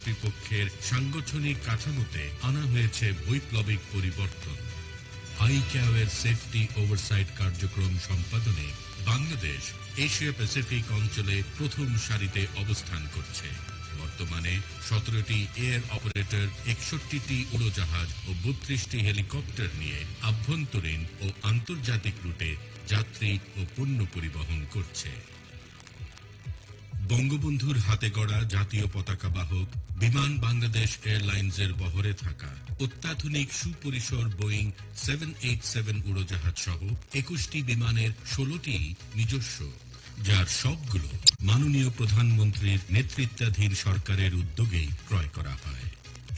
কর্তৃপক্ষের সাংগঠনিক কাঠামোতে আনা হয়েছে বৈপ্লবিক পরিবর্তন। আইক্যাওয়ের সেফটি ওভারসাইট কার্যক্রম সম্পাদনে বাংলাদেশ এশিয়া প্যাসিফিক অঞ্চলে প্রথম সারিতে অবস্থান করছে। বর্তমানে 17টি এয়ার অপারেটর, 61টি উড়োজাহাজ ও 32টি হেলিকপ্টার নিয়ে আভ্যন্তরীণ ও আন্তর্জাতিক রুটে যাত্রী ও পণ্য পরিবহন করছে। বঙ্গবন্ধুর হাতে গড়া জাতীয় পতাকা বাহক বিমান বাংলাদেশ এয়ারলাইন্সের বহরে থাকা অত্যাধুনিক সুপরিসর বোয়িং 787 উড়োজাহাজ সহ 21টি বিমানের 16টি নিজস্ব, যার সবগুলো মাননীয় প্রধানমন্ত্রীর নেতৃত্বাধীন সরকারের উদ্যোগেই ক্রয় করা হয়।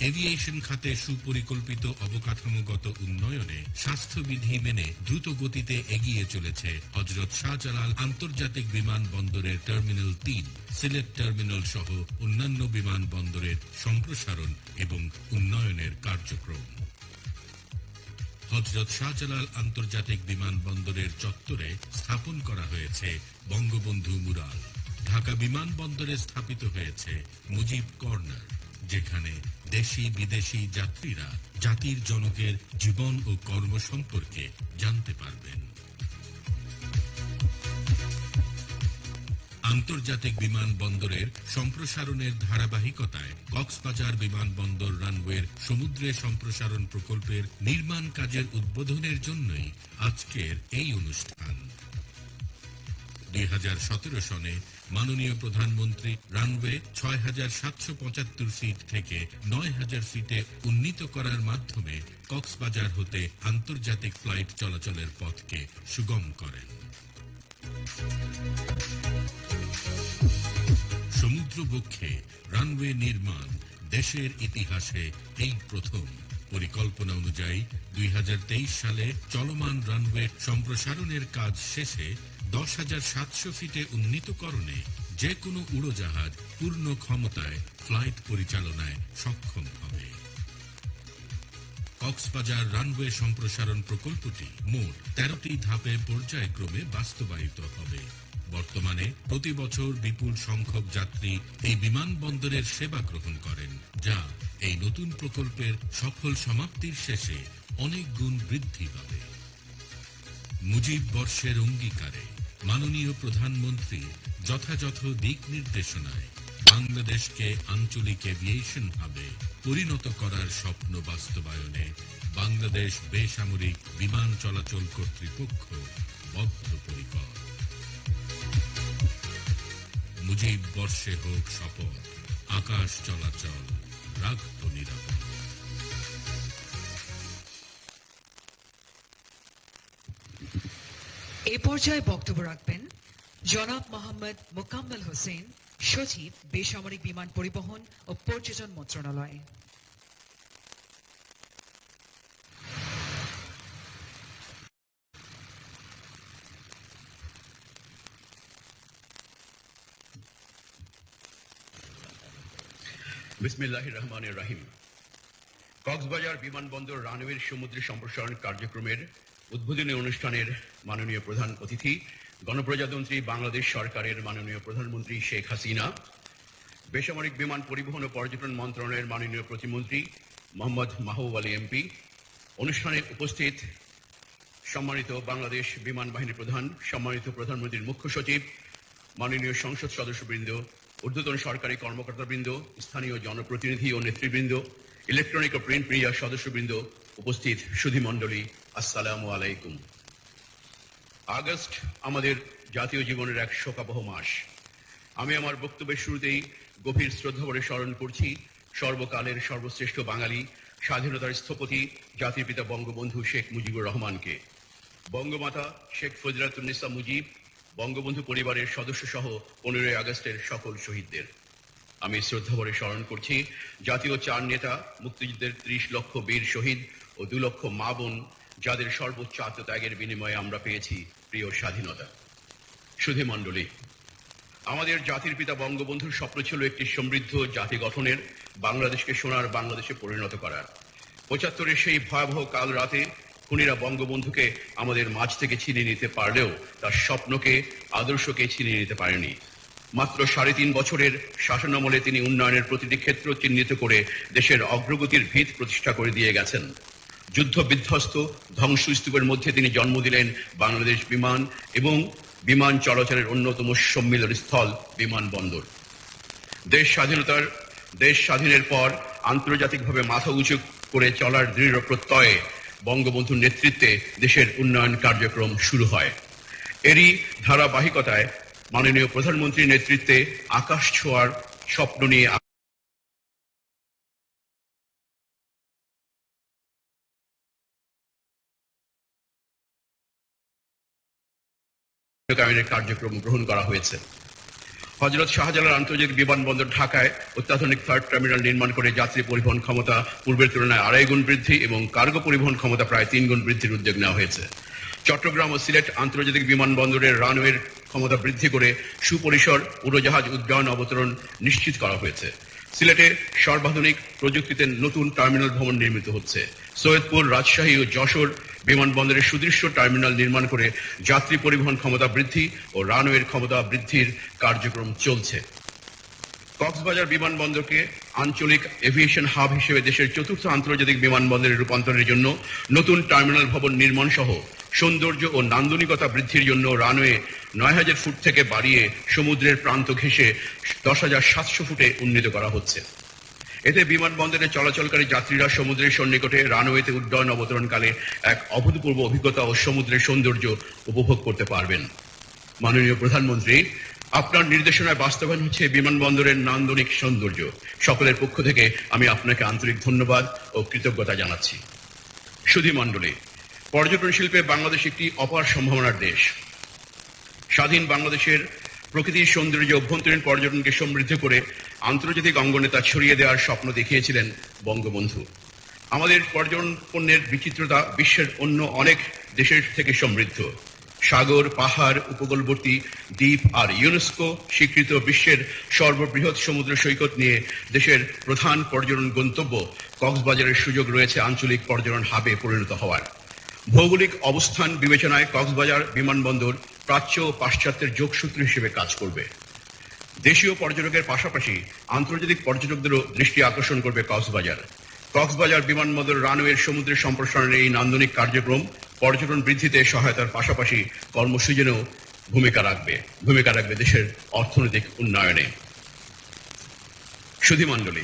এভিয়েশন খাতে সুপরিকল্পিত অবকাঠামোগত উন্নয়নে স্বাস্থ্যবিধি মেনে দ্রুত গতিতে এগিয়ে চলেছে হযরত শাহজালাল আন্তর্জাতিক বিমানবন্দরের টার্মিনাল 3, সিলেট টার্মিনাল সহ অন্যান্য বিমানবন্দরের সম্প্রসারণ এবং উন্নয়নের কার্যক্রম। হযরত শাহজালাল আন্তর্জাতিক বিমানবন্দরের চত্বরে স্থাপন করা হয়েছে বঙ্গবন্ধু মুরাল। ঢাকা বিমানবন্দরে স্থাপিত হয়েছে মুজিব কর্নার, যেখানে দেশি বিদেশি যাত্রীরা জাতির জনকের জীবন ও কর্ম সম্পর্কে জানতে পারবেন। আন্তর্জাতিক বিমানবন্দরের সম্প্রসারণের ধারাবাহিকতায় কক্সবাজার বিমানবন্দর রানওয়ের সমুদ্রে সম্প্রসারণ প্রকল্পের নির্মাণ কাজের উদ্বোধনের জন্যই আজকের এই অনুষ্ঠান। 2017 সনে মাননীয় প্রধানমন্ত্রী রানওয়ে ৬,৭৭৫ ফিট থেকে ৯,০০০ ফিটে উন্নীত করার মাধ্যমে কক্সবাজার হতে আন্তর্জাতিক ফ্লাইট চলাচলের পথকে সুগম করেন। সমুদ্রবক্ষে রানওয়ে নির্মাণ দেশের ইতিহাসে এই প্রথম। পরিকল্পনা অনুযায়ী 2023 সালে চলমান রানওয়ে সম্প্রসারণের কাজ শেষে 10,৭০০ ফিটে উন্নীতকরণে যে কোনো উড়োজাহাজ পূর্ণ ক্ষমতায় ফ্লাইট পরিচালনায় সক্ষম হবে। কক্সবাজার রানওয়ে সম্প্রসারণ প্রকল্পটি মোট 13টি ধাপে পর্যায়ক্রমে বাস্তবায়িত হবে। বর্তমানে প্রতি বছর বিপুল সংখ্যক যাত্রী এই বিমানবন্দরের সেবা গ্রহণ করেন, যা এই নতুন প্রকল্পের সফল সমাপ্তির শেষে অনেক গুণ বৃদ্ধি পাবে। মুজিব বর্ষের অঙ্গীকারে মাননীয় প্রধানমন্ত্রী যথাযথ দিক নির্দেশনায় বাংলাদেশকে আঞ্চলিক এভিয়েশন হাবে পরিণত করার স্বপ্ন বাস্তবায়নে বাংলাদেশ বেসামরিক বিমান চলাচল কর্তৃপক্ষ বদ্ধপরিকর। মুজিব বর্ষে হোক শপথ, আকাশ চলাচল রাখব নিরাপদ। এ পর্যায়ে বক্তব্য রাখবেন জনাব মোহাম্মদ মোকাম্মেল হোসেন, সচিব, বেসামরিক বিমান পরিবহন ও পর্যটন মন্ত্রণালয়। বিসমিল্লাহির রহমানির রহিম। কক্সবাজার বিমানবন্দর রানওয়ের সমুদ্রে সম্প্রসারণ কার্যক্রমের উদ্বোধনী অনুষ্ঠানের মাননীয় প্রধান অতিথি গণপ্রজাতন্ত্রী বাংলাদেশ সরকারের মাননীয় প্রধানমন্ত্রী শেখ হাসিনা, বেসামরিক বিমান পরিবহন ও পর্যটন মন্ত্রণালয়ের মাননীয় প্রতিমন্ত্রী মোহাম্মদ মাহবুব আলী এমপি, অনুষ্ঠানে উপস্থিত সম্মানিত বাংলাদেশ বিমান বাহিনী প্রধান, সম্মানিত প্রধানমন্ত্রীর মুখ্য সচিব, মাননীয় সংসদ সদস্যবৃন্দ, ঊর্ধ্বতন সরকারি কর্মকর্তাবৃন্দ, স্থানীয় জনপ্রতিনিধি ও নেতৃবৃন্দ, ইলেকট্রনিক ও প্রিন্ট মিডিয়ার সদস্যবৃন্দ, উপস্থিত সুধীমণ্ডলী, আসসালামু আলাইকুম। আগস্ট আমাদের জাতীয় জীবনের এক শোকাবহ মাস। আমি আমার বক্তব্যের শুরুতেই গভীর শ্রদ্ধাভরে স্মরণ করছি সর্বকালের সর্বশ্রেষ্ঠ বাঙালি, স্বাধীনতার স্থপতি, জাতির পিতা বঙ্গবন্ধু শেখ মুজিবুর রহমানকে। বঙ্গমাতা শেখ ফজিলাতুন্নেসা মুজিব, বঙ্গবন্ধু পরিবারের সদস্য সহ 15ই আগস্টের সকল শহীদদের আমি শ্রদ্ধাভরে স্মরণ করছি। জাতীয় 4 নেতা, মুক্তিযুদ্ধের 30 লক্ষ বীর শহীদ ও 2 লক্ষ মা বোন, যাদের সর্বোচ্চ আত্মত্যাগের বিনিময়ে আমরা পেয়েছি প্রিয় স্বাধীনতা। সুধীমণ্ডলী, আমাদের জাতির পিতা বঙ্গবন্ধুর স্বপ্ন ছিল একটি সমৃদ্ধ জাতি গঠনের, বাংলাদেশকে সোনার বাংলাদেশে পরিণত করার। 75-এর সেই ভয়াবহ কাল রাতে খুনিরা বঙ্গবন্ধুকে আমাদের মাঝ থেকে ছিনিয়ে নিতে পারলেও তার স্বপ্নকে, আদর্শকে ছিনিয়ে নিতে পারেনি। মাত্র 3.5 বছরের শাসনামলে তিনি উন্নয়নের প্রতিটি ক্ষেত্র চিহ্নিত করে দেশের অগ্রগতির ভিত প্রতিষ্ঠা করে দিয়ে গেছেন। যুদ্ধ বিধ্বস্ত ধ্বংসস্তূপের মধ্যে তিনি জন্ম দিলেন বাংলাদেশ বিমান এবং বিমান চলাচলের অন্যতম সম্মিলন স্থল বিমানবন্দর। দেশ স্বাধীনের পর আন্তর্জাতিকভাবে মাথা উঁচু করে চলার দৃঢ় প্রত্যয়ে বঙ্গবন্ধুর নেতৃত্বে দেশের উন্নয়ন কার্যক্রম শুরু হয়। এরই ধারাবাহিকতায় মাননীয় প্রধানমন্ত্রীর নেতৃত্বে আকাশ ছোঁয়ার স্বপ্ন নিয়ে কার্যক্রম গ্রহণ করা হয়েছে। হযরত শাহজালাল আন্তর্জাতিক বিমানবন্দর ঢাকায় অত্যাধুনিক থার্ড টার্মিনাল নির্মাণ করে যাত্রী পরিবহন ক্ষমতা পূর্বের তুলনায় 2.5 গুণ বৃদ্ধি এবং কার্গো পরিবহন ক্ষমতা প্রায় 3 গুণ বৃদ্ধির উদ্যোগ নেওয়া হয়েছে। চট্টগ্রাম ও সিলেট আন্তর্জাতিক বিমানবন্দরের রানওয়ের ক্ষমতা বৃদ্ধি করে সুপরিসর উড়োজাহাজ উড্ডয়ন অবতরণ নিশ্চিত করা হয়েছে। সিলেটে সর্বাধুনিক প্রযুক্তিতে নতুন টার্মিনাল ভবন নির্মিত হচ্ছে। সৈয়দপুর, রাজশাহী ও যশোর বিমানবন্দরের সুদৃশ্য টার্মিনাল নির্মাণ করে যাত্রী পরিবহন ক্ষমতা বৃদ্ধি ও রানওয়ের ক্ষমতা বৃদ্ধির কার্যক্রম চলছে। কক্সবাজার বিমানবন্দরকে আঞ্চলিক এভিয়েশন হাব হিসেবে দেশের চতুর্থ আন্তর্জাতিক বিমানবন্দরে রূপান্তরের জন্য নতুন টার্মিনাল ভবন নির্মাণ সহ সৌন্দর্য ও নান্দনিকতা বৃদ্ধির জন্য রানওয়ে 9,000 ফুট থেকে বাড়িয়ে সমুদ্রের প্রান্ত ঘেঁষে 10,700 ফুটে উন্নীত করা হচ্ছে। এতে বিমানবন্দরে চলাচলকারী যাত্রীরা সমুদ্রের সন্নিকটে রানওয়েতে উড্ডয়ন অবতরণকালে এক অভূতপূর্ব অভিজ্ঞতা ও সমুদ্রের সৌন্দর্য উপভোগ করতে পারবেন। মাননীয় প্রধানমন্ত্রী, আপনার নির্দেশনায় বাস্তবায়ন হচ্ছে বিমানবন্দরের নান্দনিক সৌন্দর্য। সকলের পক্ষ থেকে আমি আপনাকে আন্তরিক ধন্যবাদ ও কৃতজ্ঞতা জানাচ্ছি। সুধী মণ্ডলী, পর্যটন শিল্পে বাংলাদেশ একটি অপার সম্ভাবনার দেশ। স্বাধীন বাংলাদেশের প্রকৃতির সৌন্দর্য অভ্যন্তরীণ পর্যটনকে সমৃদ্ধ করে আন্তর্জাতিক অঙ্গনে তা ছড়িয়ে দেওয়ার স্বপ্ন দেখিয়েছিলেন বঙ্গবন্ধু। আমাদের পর্যটন পণ্যের বিচিত্রতা বিশ্বের অন্য অনেক দেশের থেকে সমৃদ্ধ। সাগর, পাহাড়, উপকূলবর্তী দ্বীপ আর ইউনেস্কো স্বীকৃত বিশ্বের সর্ববৃহৎ সমুদ্র সৈকত নিয়ে দেশের প্রধান পর্যটন গন্তব্য কক্সবাজারের সুযোগ রয়েছে আঞ্চলিক পর্যটন হাবে পরিণত হওয়ার। ভৌগোলিক অবস্থান বিবেচনায় কক্সবাজার বিমানবন্দর প্রাচ্য ও পাশ্চাত্যের যোগসূত্র হিসেবে কাজ করবে। দেশীয় পর্যটকের পাশাপাশি আন্তর্জাতিক পর্যটকদেরও দৃষ্টি আকর্ষণ করবে কক্সবাজার। কক্সবাজার বিমানবন্দর রানওয়ের সমুদ্রের সম্প্রসারণের এই নান্দনিক কার্যক্রম পর্যটন বৃদ্ধিতে সহায়তার পাশাপাশি কর্মসৃজনেও ভূমিকা রাখবে দেশের অর্থনৈতিক উন্নয়নে। সুধী মণ্ডলী,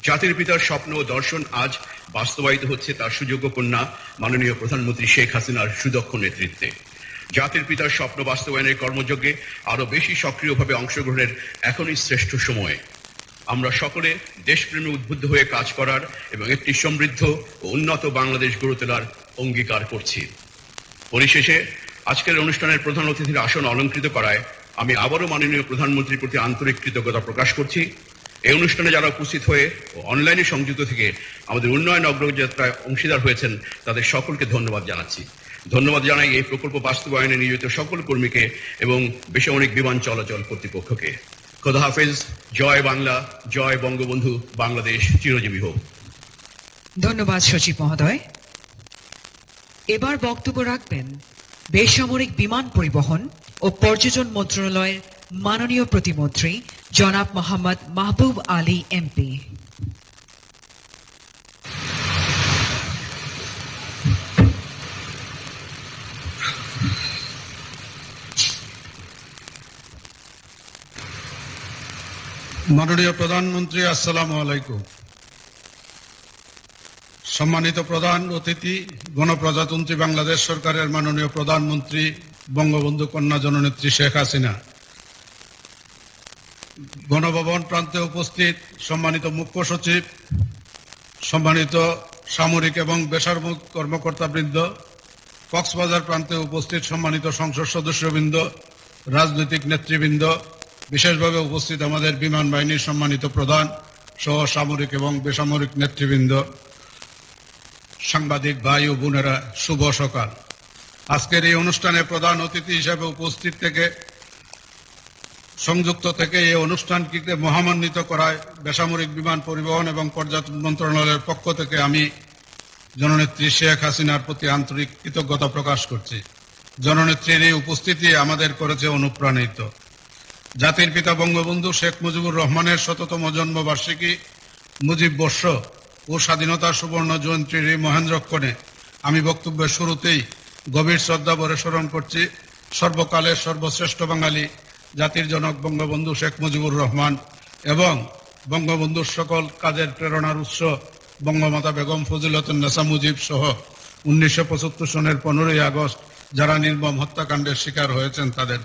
জাতির পিতার স্বপ্ন ও দর্শন আজ বাস্তবায়িত হচ্ছে তার সুযোগ্য কন্যা মাননীয় প্রধানমন্ত্রী শেখ হাসিনার সুদক্ষ নেতৃত্বে। জাতির পিতার স্বপ্ন বাস্তবায়নের কর্মযজ্ঞে আরো বেশি সক্রিয়ভাবে অংশগ্রহণের এখনই শ্রেষ্ঠ সময়। আমরা সকলে দেশপ্রেমে উদ্বুদ্ধ হয়ে কাজ করার এবং একটি সমৃদ্ধ ও উন্নত বাংলাদেশ গড়ে তোলার অঙ্গীকার করছি। পরিশেষে আজকের অনুষ্ঠানের প্রধান অতিথির আসন অলঙ্কৃত করায় আমি আবারও মাননীয় প্রধানমন্ত্রীর প্রতি আন্তরিক কৃতজ্ঞতা প্রকাশ করছি। এই অনুষ্ঠানে যারা উপস্থিত হয়ে ও অনলাইনে সংযুক্ত থেকে আমাদের উন্নয়ন অগ্রযাত্রায় অংশীদার হয়েছেন তাদের সকলকে ধন্যবাদ জানাচ্ছি। ধন্যবাদ জানাই এই প্রকল্প বাস্তবায়নে নিয়োজিত সকল কর্মীকে এবং বেসামরিক বিমান চলাচল কর্তৃপক্ষকে। খোদা হাফেজ। জয় বাংলা, জয় বঙ্গবন্ধু, বাংলাদেশ চিরজীবী হোক। ধন্যবাদ সচিব মহোদয়। এবার বক্তব্য রাখবেন বেসামরিক বিমান পরিবহন ও পর্যটন মন্ত্রণালয়ের মাননীয় প্রতিমন্ত্রী জনাব মোহাম্মদ মাহবুব আলী এমপি। মাননীয় প্রধানমন্ত্রী, আসসালামু আলাইকুম। সম্মানিত প্রধান অতিথি, গণপ্রজাতন্ত্রী বাংলাদেশ সরকারের মাননীয় প্রধানমন্ত্রী বঙ্গবন্ধু কন্যা জননেত্রী শেখ হাসিনা, গণভবন প্রান্তে উপস্থিত সম্মানিত মুখ্য সচিব, সম্মানিত সামরিক এবং বেসামরিক কর্মকর্তাবৃন্দ, কক্সবাজার প্রান্তে উপস্থিত সম্মানিত সংসদ সদস্যবৃন্দ, রাজনৈতিক নেতৃবৃন্দ, বিশেষভাবে উপস্থিত আমাদের বিমান বাহিনীর সম্মানিত প্রধান সহ সামরিক এবং বেসামরিক নেতৃবৃন্দ, সাংবাদিক ভাই ও বোনেরা, শুভ সকাল। আজকের এই অনুষ্ঠানে প্রধান অতিথি হিসেবে উপস্থিত থেকে সংযুক্ত থেকে এই অনুষ্ঠানটিকে মহামান্বিত করায় বেসামরিক বিমান পরিবহন এবং পর্যটন মন্ত্রণালয়ের পক্ষ থেকে আমি জননেত্রী শেখ হাসিনার প্রতি আন্তরিক কৃতজ্ঞতা প্রকাশ করছি। জননেত্রীর এই উপস্থিতি আমাদের করেছে অনুপ্রাণিত। জাতির পিতা বঙ্গবন্ধু শেখ মুজিবুর রহমানের শততম জন্মবার্ষিকী মুজিব বর্ষ ও স্বাধীনতার সুবর্ণ জয়ন্তীর এই মহেন্দ্রক্ষণে আমি বক্তব্যের শুরুতেই গভীর শ্রদ্ধা ভরে স্মরণ করছি সর্বকালের সর্বশ্রেষ্ঠ বাঙালি জাতির জনক বঙ্গবন্ধু শেখ মুজিবুর রহমান এবং বঙ্গবন্ধুর সকল কাজের প্রেরণার উৎস বঙ্গমাতা বেগম ফজিলাতুন্নেসা মুজিব সহ 1975 সনের 15ই আগস্ট যারা নির্মম হত্যাকাণ্ডের শিকার হয়েছেন তাদের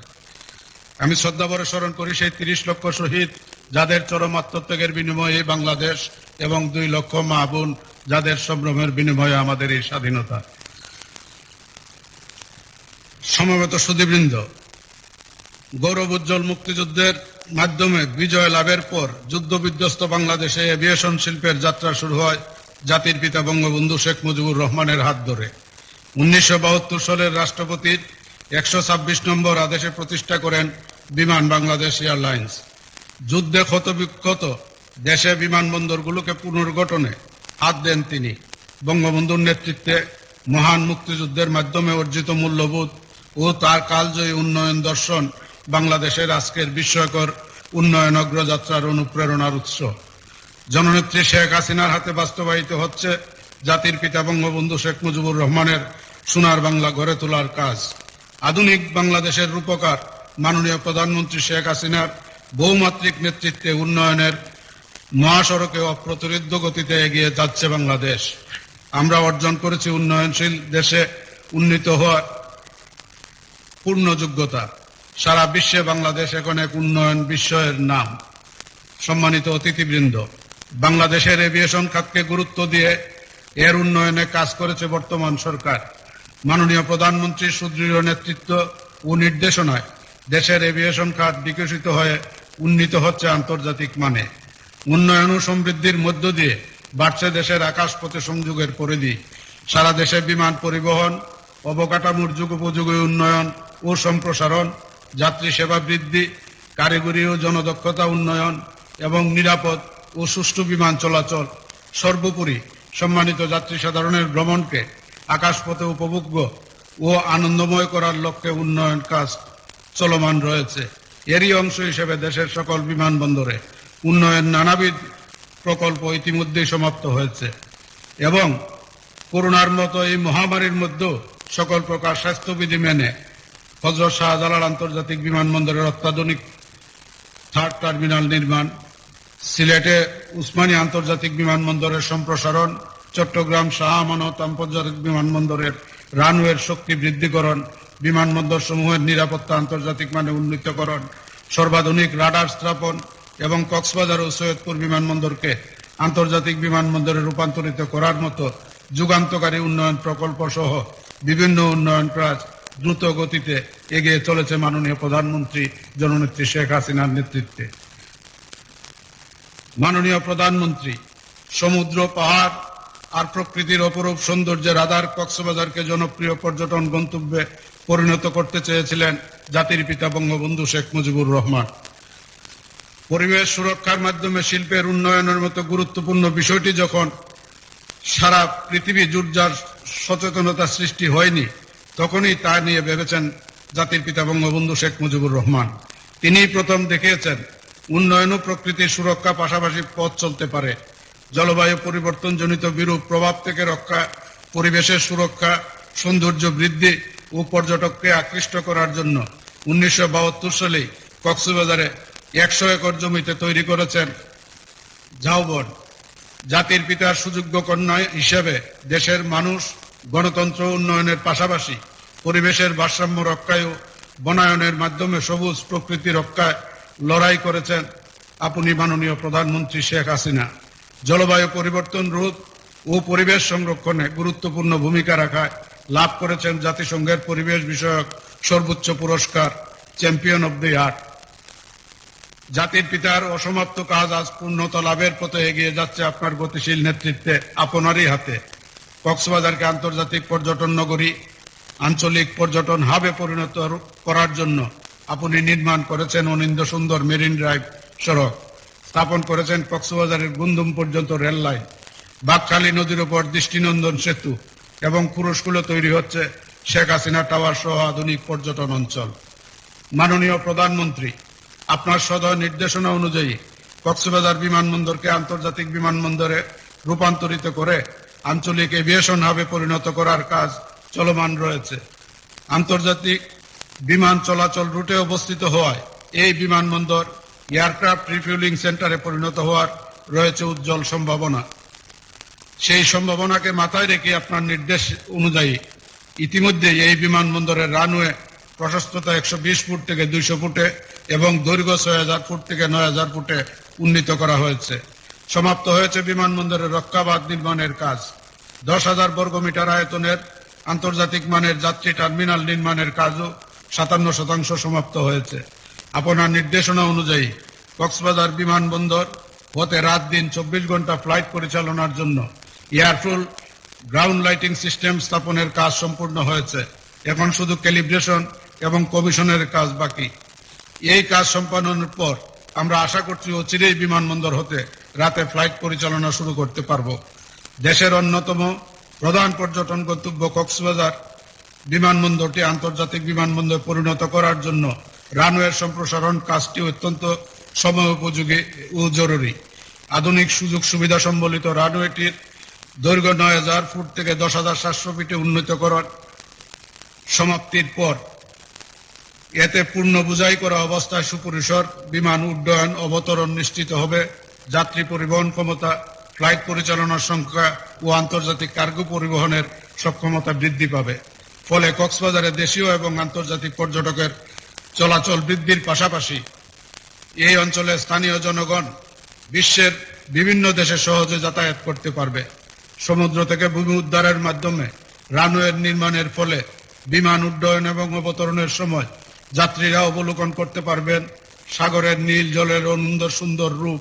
আমি শ্রদ্ধাভরে স্মরণ করি সেই 30 লক্ষ শহীদ যাদের চরম আত্মত্যাগের বিনিময়ে এই বাংলাদেশ এবং 2 লক্ষ মা বোন যাদের সম্ভ্রমের বিনিময়ে আমাদের এই স্বাধীনতা। সমবেত সুধীবৃন্দ, গৌরব উজ্জ্বল মুক্তিযুদ্ধের মাধ্যমে বিজয় লাভের পর যুদ্ধ বিধ্বস্ত বাংলাদেশে এভিয়েশন শিল্পের যাত্রা শুরু হয় জাতির পিতা বঙ্গবন্ধু শেখ মুজিবুর রহমানের হাত ধরে। 1972 সালের রাষ্ট্রপতির 126 নম্বর আদেশে প্রতিষ্ঠা করেন বিমান বাংলাদেশ এয়ারলাইন্স। যুদ্ধে ক্ষতবিক্ষত দেশে বিমানবন্দরগুলোকে পুনর্গঠনে হাত দেন তিনি। বঙ্গবন্ধুর নেতৃত্বে মহান মুক্তিযুদ্ধের মাধ্যমে অর্জিত মূল্যবোধ ও তার কালজয়ী উন্নয়ন দর্শন বাংলাদেশের আজকের বিস্ময়কর উন্নয়ন অগ্রযাত্রার অনুপ্রেরণার উৎস। জননেত্রী শেখ হাসিনার হাতে বাস্তবায়িত হচ্ছে জাতির পিতা বঙ্গবন্ধু শেখ মুজিবুর রহমানের সোনার বাংলা গড়ে তোলার কাজ। আধুনিক বাংলাদেশের রূপকার মাননীয় প্রধানমন্ত্রী শেখ হাসিনার বহুমাত্রিক নেতৃত্বে উন্নয়নের মহাসড়কে অপ্রতিরোধ্য গতিতে এগিয়ে যাচ্ছে বাংলাদেশ। আমরা অর্জন করেছি উন্নয়নশীল দেশে উন্নীত হওয়ার পূর্ণ যোগ্যতা। সারা বিশ্বে বাংলাদেশ এখন এক উন্নয়ন বিস্ময়ের নাম। সম্মানিত অতিথিবৃন্দ, বাংলাদেশের এভিয়েশন খাতকে গুরুত্ব দিয়ে এর উন্নয়নে কাজ করেছে বর্তমান সরকার। মাননীয় প্রধানমন্ত্রীর সুদৃঢ় নেতৃত্ব ও নির্দেশনায় দেশের এভিয়েশন খাত বিকশিত হয়ে উন্নীত হচ্ছে আন্তর্জাতিক মানে। উন্নয়ন ও সমৃদ্ধির মধ্য দিয়ে বাড়ছে দেশের আকাশপথে সংযোগের পরিধি। সারা দেশে বিমান পরিবহন, অবকাঠামোর যুগোপযোগী উন্নয়ন ও সম্প্রসারণ, যাত্রী সেবা বৃদ্ধি, কারিগরি ও জনদক্ষতা উন্নয়ন এবং নিরাপদ ও সুষ্ঠু বিমান চলাচল, সর্বোপরি সম্মানিত যাত্রী সাধারণের ভ্রমণকে আকাশপথে উপভোগ্য ও আনন্দময় করার লক্ষ্যে উন্নয়ন কাজ চলমান রয়েছে। এরই অংশ হিসেবে দেশের সকল বিমানবন্দরে উন্নয়ন নানাবিধ প্রকল্প ইতিমধ্যেই সমাপ্ত হয়েছে এবং করোনার মতো এই মহামারীর মধ্যেও সকল প্রকার স্বাস্থ্যবিধি মেনে হযরত শাহজালাল আন্তর্জাতিক বিমানবন্দরের অত্যাধুনিক 3rd টার্মিনাল নির্মাণ, সিলেটে উসমানী আন্তর্জাতিক বিমানবন্দরের সম্প্রসারণ, চট্টগ্রাম শাহ আমানত আন্তর্জাতিক বিমানবন্দরের রানওয়ের শক্তি বৃদ্ধিকরণ, বিমানবন্দর সমূহের নিরাপত্তা আন্তর্জাতিক মানে উন্নীতকরণ, সর্বাধুনিক রাডার স্থাপন এবং কক্সবাজার ও সৈয়দপুর বিমানবন্দরকে আন্তর্জাতিক বিমানবন্দরে রূপান্তরিত করার মতো যুগান্তকারী উন্নয়ন প্রকল্প সহ বিভিন্ন উন্নয়ন কাজ দ্রুত গতিতে এগিয়ে চলেছে মাননীয় প্রধানমন্ত্রী জননেত্রী শেখ হাসিনার নেতৃত্বে। মাননীয় প্রধানমন্ত্রী সমুদ্র, পাহাড় আর প্রকৃতির অপরূপ সৌন্দর্যের আধার কক্সবাজারকে জনপ্রিয় পর্যটন গন্তব্যে পরিণত করতে চেয়েছিলেন জাতির পিতা বঙ্গবন্ধু শেখ মুজিবুর রহমান। পরিবেশ সুরক্ষার মাধ্যমে শিল্পের উন্নয়নের মতো গুরুত্বপূর্ণ বিষয়টি যখন সারা পৃথিবী জুড়ে সচেতনতা সৃষ্টি হয়নি, তখনই তা নিয়ে ভেবেছেন জাতির পিতা বঙ্গবন্ধু শেখ মুজিবুর রহমান। তিনিই প্রথম দেখিয়েছেন উন্নয়ন ও প্রকৃতির সুরক্ষা পাশাপাশি পথ চলতে পারে। জলবায়ু পরিবর্তনজনিত বিরূপ প্রভাব থেকে রক্ষা, পরিবেশের সুরক্ষা, সৌন্দর্য বৃদ্ধি ও পর্যটককে আকৃষ্ট করার জন্য 1972 সালে কক্সবাজারে 100 একর জমিতে তৈরি করেছেন ঝাউবন। জাতির পিতার সুযোগ্য কন্যা হিসেবে দেশের মানুষ গণতন্ত্র উন্নয়নের পাশাপাশি পরিবেশের ভারসাম্য রক্ষায় ও বনায়নের মাধ্যমে সবুজ প্রকৃতি রক্ষায় লড়াই করেছেন আপনি মাননীয় প্রধানমন্ত্রী শেখ হাসিনা। জলবায়ু পরিবর্তন রোধ ও পরিবেশ সংরক্ষণে গুরুত্বপূর্ণ ভূমিকা রাখায় লাভ করেছেন জাতিসংঘের পরিবেশ বিষয়ক সর্বোচ্চ পুরস্কার চ্যাম্পিয়ন অব দ্য আর্থ। জাতির পিতার অসমাপ্ত কাজ আজ পূর্ণতা লাভের পথে এগিয়ে যাচ্ছে আপনার গতিশীল নেতৃত্বে, আপনারই হাতে। কক্সবাজারকে আন্তর্জাতিক পর্যটন নগরী, আঞ্চলিক পর্যটন হাবে পরিণত করার জন্য আপনি নির্মাণ করেছেন অনিন্দ্য সুন্দর মেরিন ড্রাইভ সড়ক, স্থাপন করেছেন কক্সবাজারের গুন্দুম পর্যন্ত রেল লাইন, বাকখালী নদীর উপর দৃষ্টিনন্দন সেতু এবং খুরুশকুলে তৈরি হচ্ছে শেখ হাসিনা টাওয়ার সহ আধুনিক পর্যটন অঞ্চল। মাননীয় প্রধানমন্ত্রী আপনার সদয় নির্দেশনা অনুযায়ী কক্সবাজার বিমানবন্দরকে আন্তর্জাতিক বিমানবন্দরে রূপান্তরিত করে আঞ্চলিক এভিয়েশন হাবে পরিণত করার কাজ চলমান রয়েছে। আন্তর্জাতিক বিমান চলাচল রুটে অবস্থিত হওয়ায় এই বিমানবন্দর এয়ারক্রাফট রিফুয়েলিং সেন্টারে পরিণত হওয়ার রয়েছে উজ্জ্বল সম্ভাবনা। সেই সম্ভাবনাকে মাথায় রেখে আপনার নির্দেশ অনুযায়ী ইতিমধ্যে এই বিমানবন্দরের রানওয়ে প্রশস্ততা 120 ফুট থেকে 200 ফুটে এবং দৈর্ঘ্য 6000 ফুট থেকে 9000 ফুটে উন্নীত করা হয়েছে। সমাপ্ত হয়েছে বিমানবন্দরের রক্ষাবাদ নির্মাণের কাজ। 10,000 বর্গমিটার আয়তনের আন্তর্জাতিক মানের যাত্রী টার্মিনাল নির্মাণের কাজও 57% সমাপ্ত হয়েছে। আপনার নির্দেশনা অনুযায়ী কক্সবাজার বিমানবন্দর হতে রাত দিন 24 ঘন্টা ফ্লাইট পরিচালনার জন্য এয়ারফুল গ্রাউন্ড লাইটিং সিস্টেম স্থাপনের কাজ সম্পূর্ণ হয়েছে। এখন শুধু ক্যালিব্রেশন এবং কমিশনের কাজ বাকি। এই কাজ সম্পন্নের পর আমরা আশা করছি অচিরেই বিমানবন্দর হতে রাতে ফ্লাইট পরিচালনা শুরু করতে পারব। দেশের অন্যতম প্রধান পর্যটন গন্তব্য কক্সবাজার বিমানবন্দরটি আন্তর্জাতিক বিমানবন্দরে পরিণত করার জন্য রানওয়ের সম্প্রসারণ কাজটি অত্যন্ত সময় উপযোগী ও জরুরি। আধুনিক সুযোগ সুবিধা সম্বলিত রানওয়েটির দৈর্ঘ্য 9000 ফুট থেকে 10,700 ফিটে উন্নীত করার সমাপ্তির পর এতে পূর্ণ বোঝাই করা অবস্থায় সুপরিসর বিমান উড্ডয়ন অবতরণ নিশ্চিত হবে। যাত্রী পরিবহন ক্ষমতা, ফ্লাইট পরিচালনার সংখ্যা ও আন্তর্জাতিক কার্গো পরিবহনের সক্ষমতা বৃদ্ধি পাবে। ফলে কক্সবাজারে দেশীয় এবং আন্তর্জাতিক পর্যটকের চলাচল বৃদ্ধির পাশাপাশি এই অঞ্চলের স্থানীয় জনগণ বিশ্বের বিভিন্ন দেশে সহজে যাতায়াত করতে পারবে। সমুদ্র থেকে ভূমি উদ্ধারের মাধ্যমে রানওয়ের নির্মাণের ফলে বিমান উড্ডয়ন এবং অবতরণের সময় যাত্রীরা অবলোকন করতে পারবেন সাগরের নীল জলের সুন্দর রূপ,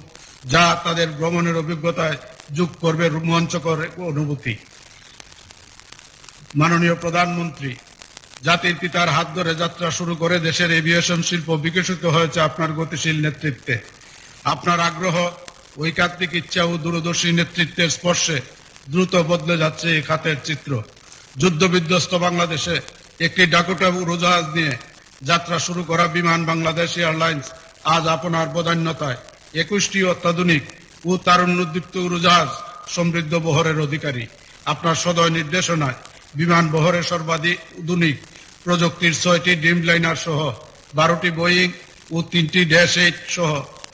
যা তাদের ভ্রমণের অভিজ্ঞতায় যোগ করবে রোমাঞ্চকর অনুভূতি। মাননীয় প্রধানমন্ত্রী, জাতির পিতার হাত ধরে যাত্রা শুরু করে দেশের এভিয়েশন শিল্প বিকশিত হয়েছে আপনার গতিশীল নেতৃত্বে। আপনার আগ্রহ, ঐকান্তিক ইচ্ছা ও দূরদর্শী নেতৃত্বের স্পর্শে দ্রুত বদলে যাচ্ছে এই খাতের চিত্র। যুদ্ধ বিধ্বস্ত বাংলাদেশে একটি ডাকোটা উড়োজাহাজ নিয়ে যাত্রা শুরু করা বিমান বাংলাদেশ এয়ারলাইন্স আজ আপনার বদান্যতায় 21টি অত্যাধুনিক ও তারুণ্যোদ্দীপ্ত উড়োজাহাজ সমৃদ্ধ বহরের অধিকারী। আপনার সদয় নির্দেশনায় বিমান বহরের সর্বাধিক আধুনিক প্রযুক্তির 6টি ড্রিমলাইনার সহ 12টি বোয়িং ও 3টি -8 সহ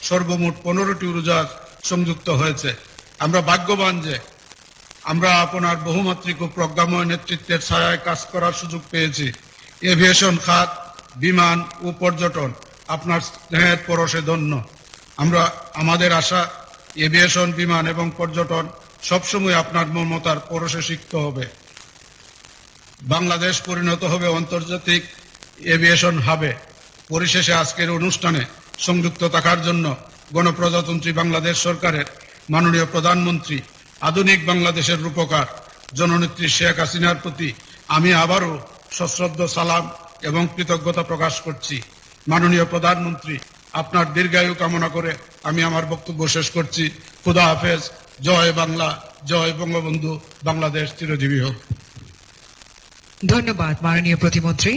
সর্বমোট 15টি উড়োজাহাজ সংযুক্ত হয়েছে। আমরা ভাগ্যবান যে আমরা আপনার বহুমাত্রিক ও প্রজ্ঞাময় নেতৃত্বের ছায়ায় কাজ করার সুযোগ পেয়েছি। এভিয়েশন খাত, বিমান ও পর্যটন আপনার স্নেহের পরশে ধন্য। আমাদের আশা এভিয়েশন, বিমান এবং পর্যটন সবসময় আপনার মমতার পরশে সিক্ত হবে। বাংলাদেশ পরিণত হবে আন্তর্জাতিক এভিয়েশন হাবে। পরিশেষে আজকের অনুষ্ঠানে সংযুক্ত থাকার জন্য গণপ্রজাতন্ত্রী বাংলাদেশ সরকারের মাননীয় প্রধানমন্ত্রী, আধুনিক বাংলাদেশের রূপকার জননেত্রী শেখ হাসিনার প্রতি আমি আবারও সশ্রদ্ধ সালাম এবং কৃতজ্ঞতা প্রকাশ করছি। মাননীয় প্রধানমন্ত্রী, আপনার দীর্ঘায়ু কামনা করে আমি আমার বক্তব্য শেষ করছি। খুদা হাফেজ। জয় বাংলা, জয় বঙ্গবন্ধু, বাংলাদেশ চিরজীবী হোক। ধন্যবাদ মাননীয় প্রতিমন্ত্রী।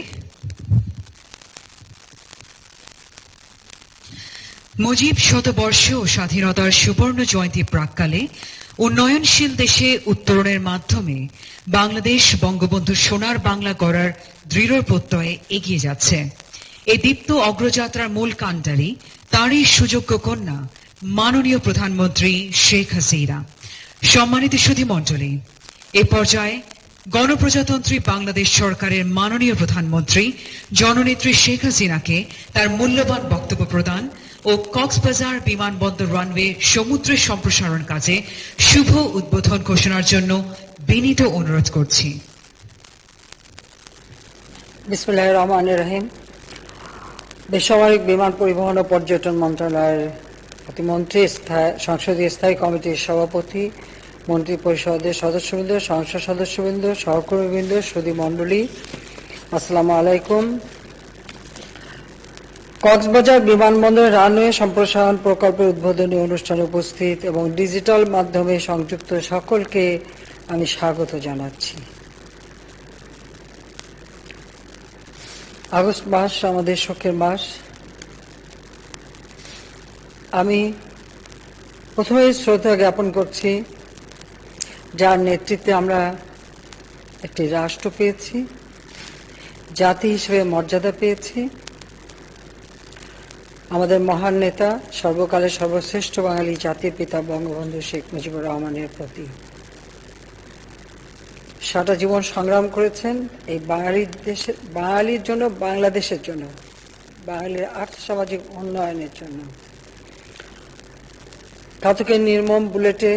মুজিব শতবর্ষ ও স্বাধীনতার সুবর্ণ জয়ন্তী প্রাক্কালে উন্নয়নশীল দেশে উত্তরণের মাধ্যমে বাংলাদেশ বঙ্গবন্ধু সোনার বাংলা গড়ার দৃঢ় প্রত্যয়ে এগিয়ে যাচ্ছে। এই দীপ্ত অগ্রযাত্রার মূল কাণ্ডারী তারই সুযোগ্য কন্যা মাননীয় প্রধানমন্ত্রী শেখ হাসিনা। সম্মানিত সুধীমণ্ডলী, এ পর্যায়ে গণপ্রজাতন্ত্রী বাংলাদেশ সরকারের মাননীয় প্রধানমন্ত্রী জননেত্রী শেখ হাসিনাকে তার মূল্যবান বক্তব্য প্রদান ও কক্সবাজার বিমানবন্দর রানওয়ে সমুদ্রে সম্প্রসারণ কাজে শুভ উদ্বোধন ঘোষণার জন্য বিনীত অনুরোধ করছি। বিসমিল্লাহির রহমানির রহিম। বেসামরিক বিমান পরিবহন ও পর্যটন মন্ত্রণালয়ের প্রতিমন্ত্রী, সংসদীয় স্থায়ী কমিটির সভাপতি, মন্ত্রী পরিষদের সদস্যবৃন্দ, সংসদ সদস্যবৃন্দ, সহকর্মীবৃন্দ, সুধী মণ্ডলী, আসসালামু আলাইকুম। কক্সবাজার বিমানবন্দর রানওয়ে সম্প্রসারণ প্রকল্পের উদ্বোধনী অনুষ্ঠানে উপস্থিত এবং ডিজিটাল মাধ্যমে সংযুক্ত সকলকে আমি স্বাগত জানাচ্ছি। আগস্ট মাস আমাদের শোকের মাস। আমি প্রথমেই শ্রদ্ধা জ্ঞাপন করছি যার নেতৃত্বে আমরা একটি রাষ্ট্র পেয়েছি, জাতি হিসেবে মর্যাদা পেয়েছি, আমাদের মহান নেতা সর্বকালের সর্বশ্রেষ্ঠ বাঙালি জাতির পিতা বঙ্গবন্ধু শেখ মুজিবুর রহমানের প্রতি। সারা জীবন সংগ্রাম করেছেন এই বাঙালির জন্য, বাংলাদেশের জন্য, বাঙালির আর্থসামাজিক উন্নয়নের জন্য। ঘাতকের নির্মম বুলেটে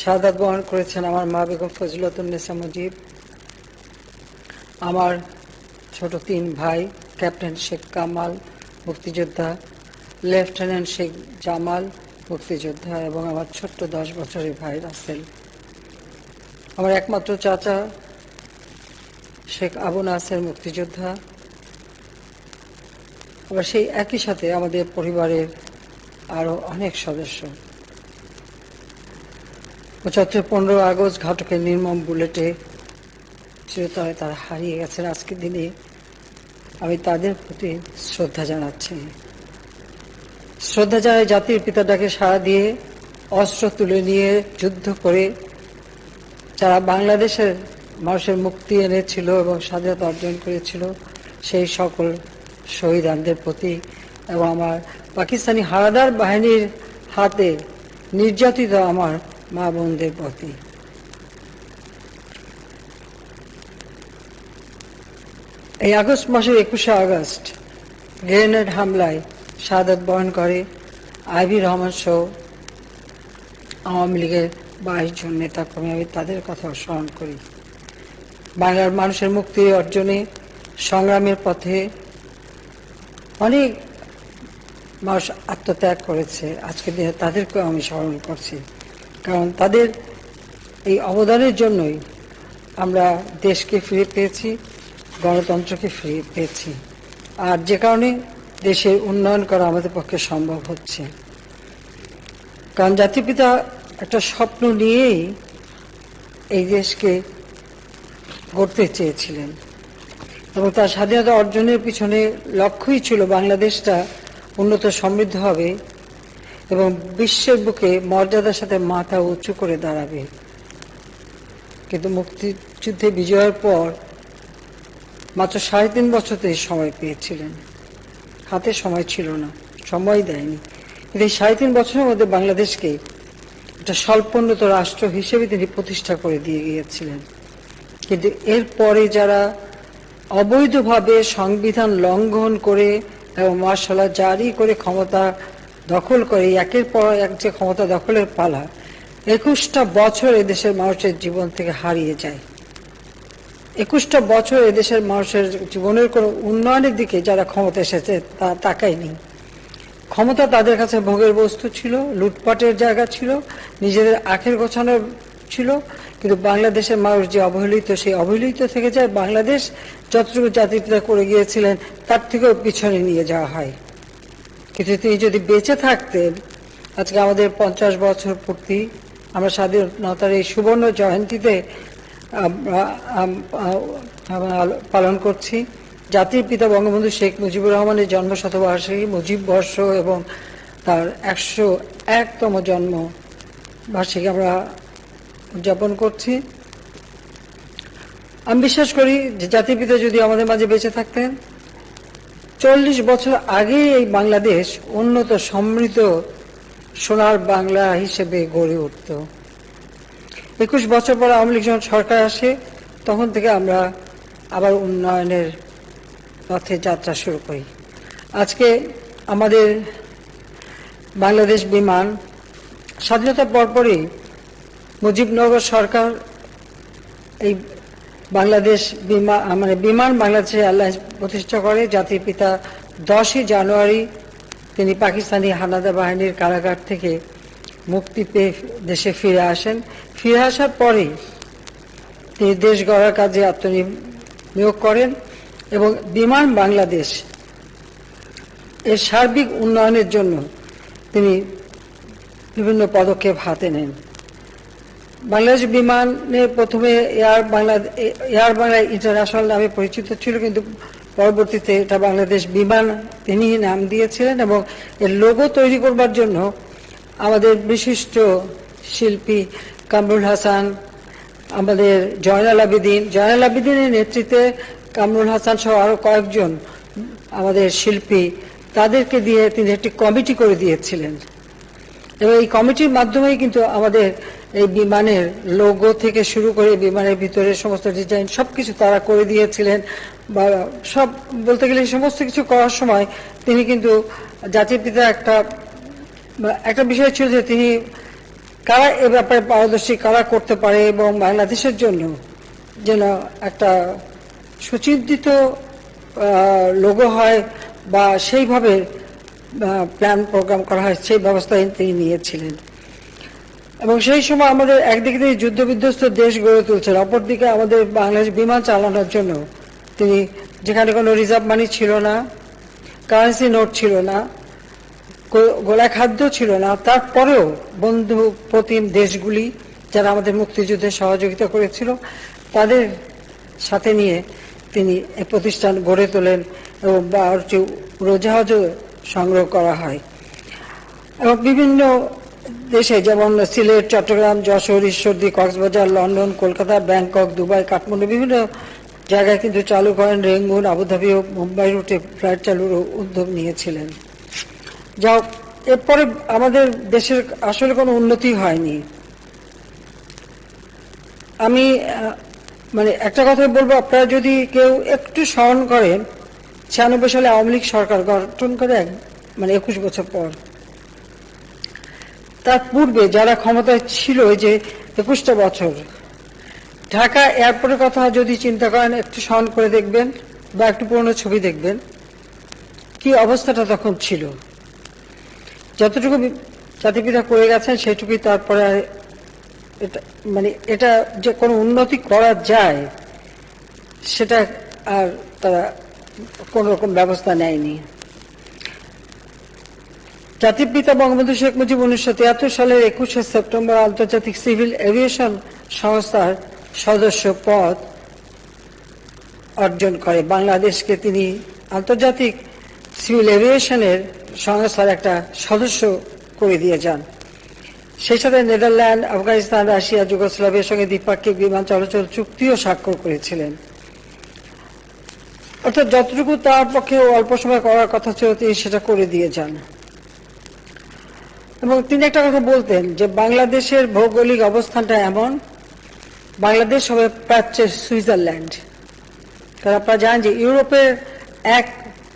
শাহাদাত বরণ করেছেন আমার মা বেগম ফজিলাতুন্নেসা মুজিব, আমার ছোট 3 ভাই, ক্যাপ্টেন শেখ কামাল মুক্তিযোদ্ধা, লেফটেন্যান্ট শেখ জামাল মুক্তিযোদ্ধা এবং আমার ছোট্ট 10 বছরের ভাই রাসেল। আমার একমাত্র চাচা শেখ আবু নাসের মুক্তিযোদ্ধা। আবার সেই একই সাথে আমাদের পরিবারের আরো অনেক সদস্য 15 আগস্ট ঘাতকের নির্মম বুলেটে চিরতরে তারা হারিয়ে গেছেন। আজকের দিনে আমি তাদের প্রতি শ্রদ্ধা জানাচ্ছি। শ্রদ্ধা জানাই জাতির পিতার ডাকে সাড়া দিয়ে অস্ত্র তুলে নিয়ে যুদ্ধ করে যারা বাংলাদেশের মানুষের মুক্তি এনেছিল এবং স্বাধীনতা অর্জন করেছিল সেই সকল শহীদদের প্রতি এবং আমার পাকিস্তানি হানাদার বাহিনীর হাতে নির্যাতিত আমার মা বোনদের প্রতি। এই আগস্ট মাসের 21শে আগস্ট গ্রেনেড হামলায় শাহাদাত বরণ করে আইভি রহমান সহ আওয়ামী লীগের 22 জন নেতাকর্মী। আমি তাদের কথা স্মরণ করি। বাংলার মানুষের মুক্তি অর্জনে সংগ্রামের পথে অনেক মানুষ আত্মত্যাগ করেছে। আজকের দিনে তাদেরকেও আমি স্মরণ করছি, কারণ তাদের এই অবদানের জন্যই আমরা দেশকে ফিরে পেয়েছি, গণতন্ত্রকে ফিরে পেয়েছি, আর যে কারণে দেশের উন্নয়ন করা আমাদের পক্ষে সম্ভব হচ্ছে। কারণ জাতিপিতা একটা স্বপ্ন নিয়েই এই দেশকে গড়তে চেয়েছিলেন এবং তার স্বাধীনতা অর্জনের পিছনে লক্ষ্যই ছিল বাংলাদেশটা উন্নত সমৃদ্ধ হবে এবং বিশ্বের বুকে মর্যাদার সাথে মাথা উঁচু করে দাঁড়াবে। কিন্তু মুক্তিযুদ্ধে বিজয়ের পর মাত্র 3.5 বছর তিনি সময় পেয়েছিলেন, হাতে সময় ছিল না, সময় দেয়নি। কিন্তু এই 3.5 বছরের মধ্যে বাংলাদেশকে একটা স্বল্পোন্নত রাষ্ট্র হিসেবে তিনি প্রতিষ্ঠা করে দিয়ে গিয়েছিলেন। কিন্তু এরপরে যারা অবৈধভাবে সংবিধান লঙ্ঘন করে এবং মার্শাল জারি করে ক্ষমতা দখল করে একের পর এক যে ক্ষমতা দখলের পালা 21টা বছর এদেশের মানুষের জীবন থেকে হারিয়ে যায়। 21টা বছর এদেশের মানুষের জীবনের কোনো উন্নয়নের দিকে যারা ক্ষমতা এসেছে তা তাকায়নি। ক্ষমতা তাদের কাছে ভোগের বস্তু ছিল, লুটপাটের জায়গা ছিল, নিজেদের আখের গোছানোর ছিল। কিন্তু বাংলাদেশের মানুষ যে অবহেলিত, সেই অবহেলিত থেকে যায়। বাংলাদেশ যতটুকু জাতিপিতা করে গিয়েছিলেন তার থেকেও পিছনে নিয়ে যাওয়া হয়। কিন্তু তিনি যদি বেঁচে থাকতেন, আজকে আমাদের 50 বছর পূর্তি, আমরা স্বাধীনতার এই সুবর্ণ জয়ন্তীতে পালন করছি। জাতির পিতা বঙ্গবন্ধু শেখ মুজিবুর রহমানের জন্মশতবার্ষিকী, মুজিব বর্ষ এবং তার 101তম জন্মবার্ষিকী আমরা উদযাপন করছি। আমি বিশ্বাস করি যে জাতির পিতা যদি আমাদের মাঝে বেঁচে থাকতেন, 40 বছর আগে এই বাংলাদেশ উন্নত সমৃদ্ধ সোনার বাংলা হিসেবে গড়ে উঠত। 21 বছর পর আওয়ামী লীগ যখন সরকার আসে, তখন থেকে আমরা আবার উন্নয়নের পথে যাত্রা শুরু করি। আজকে আমাদের বাংলাদেশ বিমান স্বাধীনতার পরপরই মুজিবনগর সরকার এই বাংলাদেশ বিমান বাংলাদেশ এয়ারলাইন্স প্রতিষ্ঠা করে। জাতির পিতা 10ই জানুয়ারি তিনি পাকিস্তানি হানাদার বাহিনীর কারাগার থেকে মুক্তি পেয়ে দেশে ফিরে আসেন। ফিরে আসার পরেই তিনি দেশ গড়ার কাজে আত্মনিয়োগ করেন এবং বিমান বাংলাদেশ এর সার্বিক উন্নয়নের জন্য তিনি বিভিন্ন পদক্ষেপ হাতে নেন। বাংলাদেশ বিমানে প্রথমে এয়ার বাংলা ইন্টারন্যাশনাল নামে পরিচিত ছিল, কিন্তু পরবর্তীতে এটা বাংলাদেশ বিমান তিনি নাম দিয়েছিলেন, এবং এর লোগো তৈরি করবার জন্য আমাদের বিশিষ্ট শিল্পী কামরুল হাসান, আমাদের জয়নাল আবেদিনের নেতৃত্বে কামরুল হাসান সহ আরো কয়েকজন আমাদের শিল্পী, তাদেরকে দিয়ে তিনি একটি কমিটি করে দিয়েছিলেন, এবং এই কমিটির মাধ্যমেই কিন্তু আমাদের এই বিমানের লোগো থেকে শুরু করে বিমানের ভিতরে সমস্ত ডিজাইন সবকিছু তারা করে দিয়েছিলেন। বা সব বলতে গেলে সমস্ত কিছু করার সময় তিনি কিন্তু জাতির পিতা একটা বিষয় ছিল যে তিনি কারা এ ব্যাপারে পারদর্শী, কারা করতে পারে, এবং বাংলাদেশের জন্য যেন একটা সুচিন্তিত লোগো হয় বা সেইভাবে প্ল্যান প্রোগ্রাম করা হয়, সেই ব্যবস্থা তিনি নিয়েছিলেন। এবং সেই সময় আমাদের একদিকে তিনি যুদ্ধ বিধ্বস্ত দেশ গড়ে তুলছেন, অপরদিকে আমাদের বাংলাদেশ বিমান চালানোর জন্য তিনি, যেখানে কোনো রিজার্ভ মানি ছিল না, কারেন্সি নোট ছিল না, গোলা খাদ্য ছিল না, তারপরেও বন্ধু প্রতিম দেশগুলি যারা আমাদের মুক্তিযুদ্ধে সহযোগিতা করেছিল তাদের সাথে নিয়ে তিনি এই প্রতিষ্ঠান গড়ে তোলেন, এবং 12টি উড়োজাহাজও সংগ্রহ করা হয়। এবং বিভিন্ন দেশে যেমন Sylhet, Chittagong, Jessore, Ishwardi, Cox's Bazar, London, Kolkata, Bangkok, Dubai, Kathmandu বিভিন্ন জায়গায় কিন্তু চালু করেন। রেঙ্গুন, আবুধাবি ও মুম্বাই রুটে ফ্লাইট চালুর উদ্যোগ নিয়েছিলেন। যাও, এরপরে আমাদের দেশের আসলে কোনো উন্নতি হয়নি। আমি একটা কথা বলবো, আপনারা যদি কেউ একটু স্মরণ করেন, 96 সালে আওয়ামী লীগ সরকার গঠন করে 21 বছর পর, তার পূর্বে যারা ক্ষমতায় ছিল যে 21টা বছর, ঢাকা এয়ারপোর্টের কথা যদি চিন্তা করেন, একটু স্মরণ করে দেখবেন বা একটু পুরনো ছবি দেখবেন, কি অবস্থাটা তখন ছিল। যতটুকু জাতিপিতা করে গেছেন সেটুকুই, তারপরে এটা যে কোনো উন্নতি করা যায় সেটা আর তারা কোন রকম ব্যবস্থা নেয়নি। জাতির পিতা বঙ্গবন্ধু শেখ মুজিব 1973 সালের 21শে সেপ্টেম্বর আন্তর্জাতিক সিভিল এভিয়েশন সংস্থার সদস্য পদ অর্জন করে। বাংলাদেশকে তিনি আন্তর্জাতিক সিভিল এভিয়েশনের সংস্থার একটা সদস্য করে দিয়ে যান। সেই সাথে নেদারল্যান্ড, আফগানিস্তান, রাশিয়া, যুগোস্লাভিয়ার সঙ্গে দ্বিপাক্ষিক বিমান চলাচল চুক্তিও স্বাক্ষর করেছিলেন। অর্থাৎ যতটুকু তার পক্ষে অল্প সময় করার কথা ছিল তিনি সেটা করে দিয়ে যান। এবং তিনি একটা কথা বলতেন যে বাংলাদেশের ভৌগোলিক অবস্থানটা এমন, বাংলাদেশ হবে প্রাচ্যের সুইজারল্যান্ড। কারণ আপনারা জানেন যে ইউরোপের এক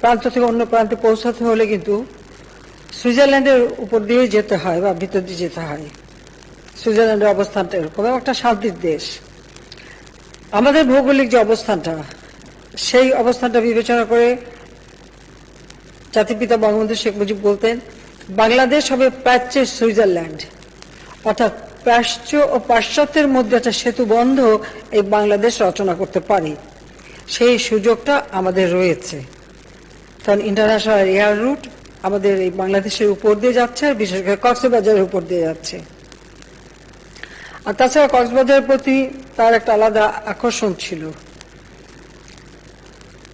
প্রান্ত থেকে অন্য প্রান্তে পৌঁছাতে হলে কিন্তু সুইজারল্যান্ডের উপর দিয়ে যেতে হয় বা ভিতর দিয়ে যেতে হয়। সুইজারল্যান্ডের অবস্থানটা এরকম, একটা শান্তির দেশ। আমাদের ভৌগোলিক যে অবস্থানটা, সেই অবস্থানটা বিবেচনা করে জাতিপিতা বঙ্গবন্ধু শেখ মুজিব বলতেন বাংলাদেশ হবে প্রাচ্যের সুইজারল্যান্ড, অর্থাৎ প্রাচ্য ও পাশ্চাত্যের মধ্যে একটা সেতু বন্ধ এই বাংলাদেশ রচনা করতে পারে, সেই সুযোগটা আমাদের রয়েছে। কারণ ইন্টারন্যাশনাল এয়ার রুট আমাদের এই বাংলাদেশের উপর দিয়ে যাচ্ছে, আর বিশেষ করে কক্সবাজারের উপর দিয়ে যাচ্ছে। আর তাছাড়া কক্সবাজারের প্রতি তার একটা আলাদা আকর্ষণ ছিল।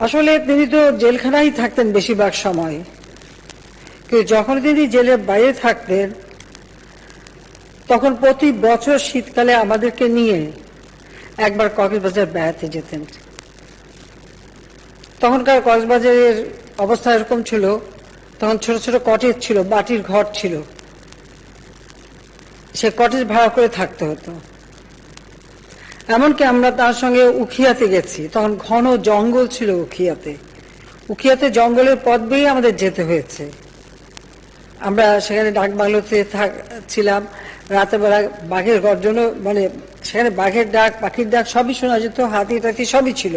আসলে তিনি তো জেলখানায় থাকতেন বেশিরভাগ সময়, কিন্তু যখন তিনি জেলের বাইরে থাকতেন তখন প্রতি বছর শীতকালে আমাদেরকে নিয়ে একবার কক্সবাজার বেড়াতে যেতেন। তখনকার কক্সবাজারের অবস্থা এরকম ছিল, তখন ছোট ছোট কটেজ ছিল, মাটির ঘর ছিল, সে কটেজ ভাড়া করে থাকতে হতো। এমনকি আমরা তার সঙ্গে উখিয়াতে গেছি, তখন ঘন জঙ্গল ছিল উখিয়াতে জঙ্গলের পথ বেয়ে আমাদের যেতে হয়েছে। আমরা সেখানে ডাক বাংলোতে ছিলাম, রাতের বেলা বাঘের গর্জন, সেখানে বাঘের ডাক, পাখির ডাক সবই শোনা যেত, হাতি টাতি সবই ছিল।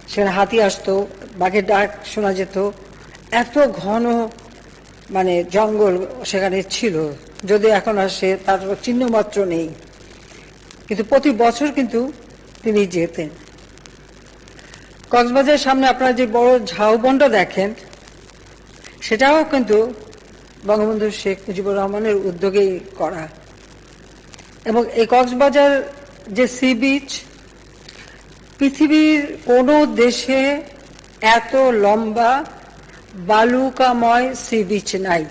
সেখানে হাতি আসতো, বাঘের ডাক শোনা যেত। এত ঘন জঙ্গল সেখানে ছিল, যদি এখন আসে তার চিহ্ন মাত্র নেই। কিন্তু প্রতি বছর কিন্তু তিনি যেতেন। কক্সবাজারের সামনে আপনারা যে বড় ঝাউবনটা দেখেন, সেটাও কিন্তু বঙ্গবন্ধু শেখ মুজিবুর রহমানের উদ্যোগেই করা। এবং এই কক্সবাজার যে সি বিচ, পৃথিবীর কোনো দেশে এত লম্বা বালুকাময় সি বিচ নাই।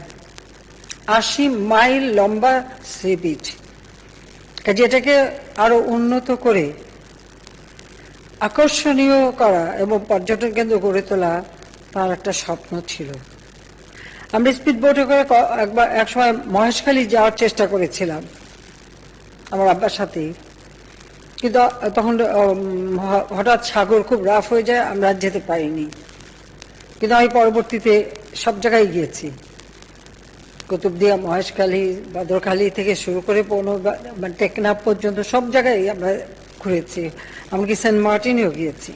80 মাইল লম্বা সি বিচ। কাজে এটাকে আরো উন্নত করে আকর্ষণীয় করা এবং পর্যটন কেন্দ্র গড়ে তোলা তার একটা স্বপ্ন ছিল। আমরা স্পিড বোটে করে এক সময় মহেশখালী যাওয়ার চেষ্টা করেছিলাম আমার আব্বার সাথে, কিন্তু তখন হঠাৎ সাগর খুব রাফ হয়ে যায়, আমরা যেতে পারিনি। কিন্তু আমি পরবর্তীতে সব জায়গায় গিয়েছি, কুতুবদিয়া, মহেশখালী, বদরখালী থেকে শুরু করে টেকনাফ পর্যন্ত সব জায়গায় আমরা ঘুরেছি, এমনকি সেন্ট মার্টিনেও গিয়েছি।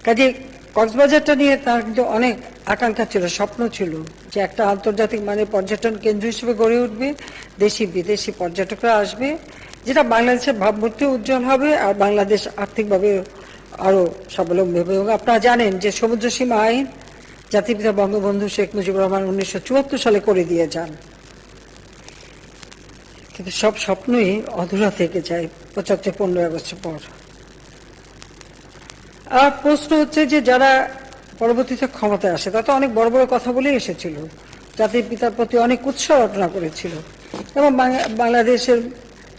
কাজে কক্সবাজারটা নিয়ে তার কিন্তু অনেক আকাঙ্ক্ষা ছিল, স্বপ্ন ছিল যে একটা আন্তর্জাতিক মানের পর্যটন কেন্দ্র হিসেবে গড়ে উঠবে, দেশি বিদেশি পর্যটকরা আসবে, যেটা বাংলাদেশের ভাবমূর্তি উজ্জ্বল হবে আর বাংলাদেশ আর্থিকভাবে আরো স্বাবলম্বী হবে। এবং আপনারা জানেন যে সমুদ্র সীমা আইন জাতির পিতা বঙ্গবন্ধু শেখ মুজিবুর রহমান 1974 সালে করে দিয়ে যান, কিন্তু সব স্বপ্নই অধুরা থেকে যায় 15 আগস্টের পর। আর প্রশ্ন হচ্ছে যে যারা পরবর্তীতে ক্ষমতায় আসে তারা তো অনেক বড় বড় কথা বলে এসেছিল, জাতির পিতার প্রতি অনেক উৎসাহ রটনা করেছিল এবং বাংলাদেশের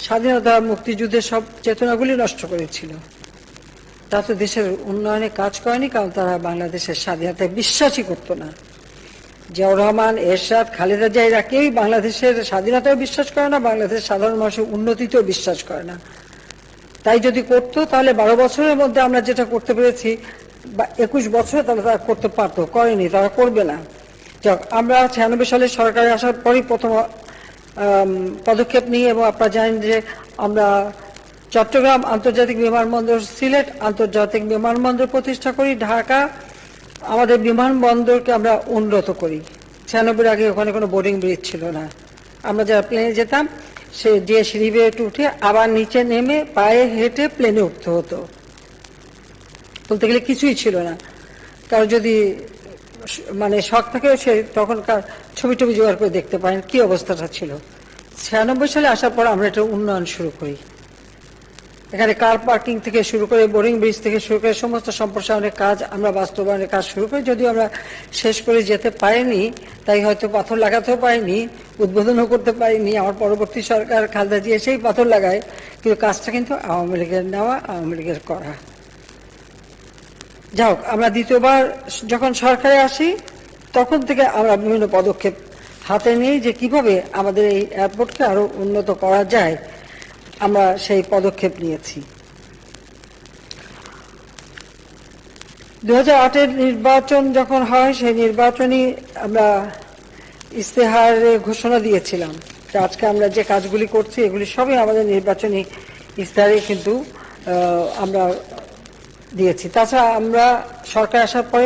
স্বাধীনতা মুক্তিযুদ্ধের সব চেতনাগুলি নষ্ট করেছিল। তারা তো দেশের উন্নয়নে কাজ করেনি, কারণ তারা বাংলাদেশের স্বাধীনতায় বিশ্বাসই করতো না। জিয়াউর রহমান, এরশাদ, খালেদা জিয়া এরা কেউই বাংলাদেশের স্বাধীনতায় বিশ্বাস করে না, বাংলাদেশের সাধারণ মানুষের উন্নতিতেও বিশ্বাস করে না। তাই যদি করতো তাহলে 12 বছরের মধ্যে আমরা যেটা করতে পেরেছি 21 বছরে তাহলে তারা করতে পারতো, করেনি, তারা করবে না। যাক, আমরা 96 সালে সরকারে আসার পরই প্রথম পদক্ষেপ নিই এবং আপনারা জানেন যে আমরা চট্টগ্রাম আন্তর্জাতিক বিমানবন্দর, সিলেট আন্তর্জাতিক বিমানবন্দর প্রতিষ্ঠা করি, ঢাকা আমাদের বিমানবন্দরকে আমরা উন্নত করি। 96 আগে ওখানে কোনো বোর্ডিং ব্রিজ ছিল না, আমরা যারা প্লেনে যেতাম সে দিয়ে সিঁড়ি বেয়ে উঠে আবার নিচে নেমে পায়ে হেঁটে প্লেনে উঠতে হতো। বলতে গেলে কিছুই ছিল না, কারণ যদি মানে শখ থাকেও সে তখনকার ছবি টবি জোগাড় করে দেখতে পারেন কি অবস্থাটা ছিল। 96 সালে আসার পর আমরা একটা উন্নয়ন শুরু করি, এখানে কার পার্কিং থেকে শুরু করে বোর্ডিং ব্রিজ থেকে শুরু করে সমস্ত সম্প্রসারণের কাজ আমরা বাস্তবায়নের কাজ শুরু করি। যদিও আমরা শেষ করে যেতে পারিনি, তাই হয়তো পাথর লাগাতেও পারিনি, উদ্বোধনও করতে পারিনি। আমার পরবর্তী সরকার খালেদা জিয়া সেই পাথর লাগায়, কিন্তু কাজটা কিন্তু আওয়ামী লীগের নেওয়া, আওয়ামী লীগের করা। যাই হোক, আমরা দ্বিতীয়বার যখন সরকারে আসি তখন থেকে আমরা বিভিন্ন পদক্ষেপ হাতে নিই যে কিভাবে আমাদের এই এয়ারপোর্টকে আরো উন্নত করা যায়, আমরা সেই পদক্ষেপ নিয়েছি। 2008-এর নির্বাচন যখন হয় সেই নির্বাচনী আমরা ইস্তেহারে ঘোষণা দিয়েছিলাম যে আজকে আমরা যে কাজগুলি করছি এগুলি সবই আমাদের নির্বাচনী ইস্তেহারে কিন্তু আমরা দিয়েছি। তাছাড়া আমরা সরকার আসার পরে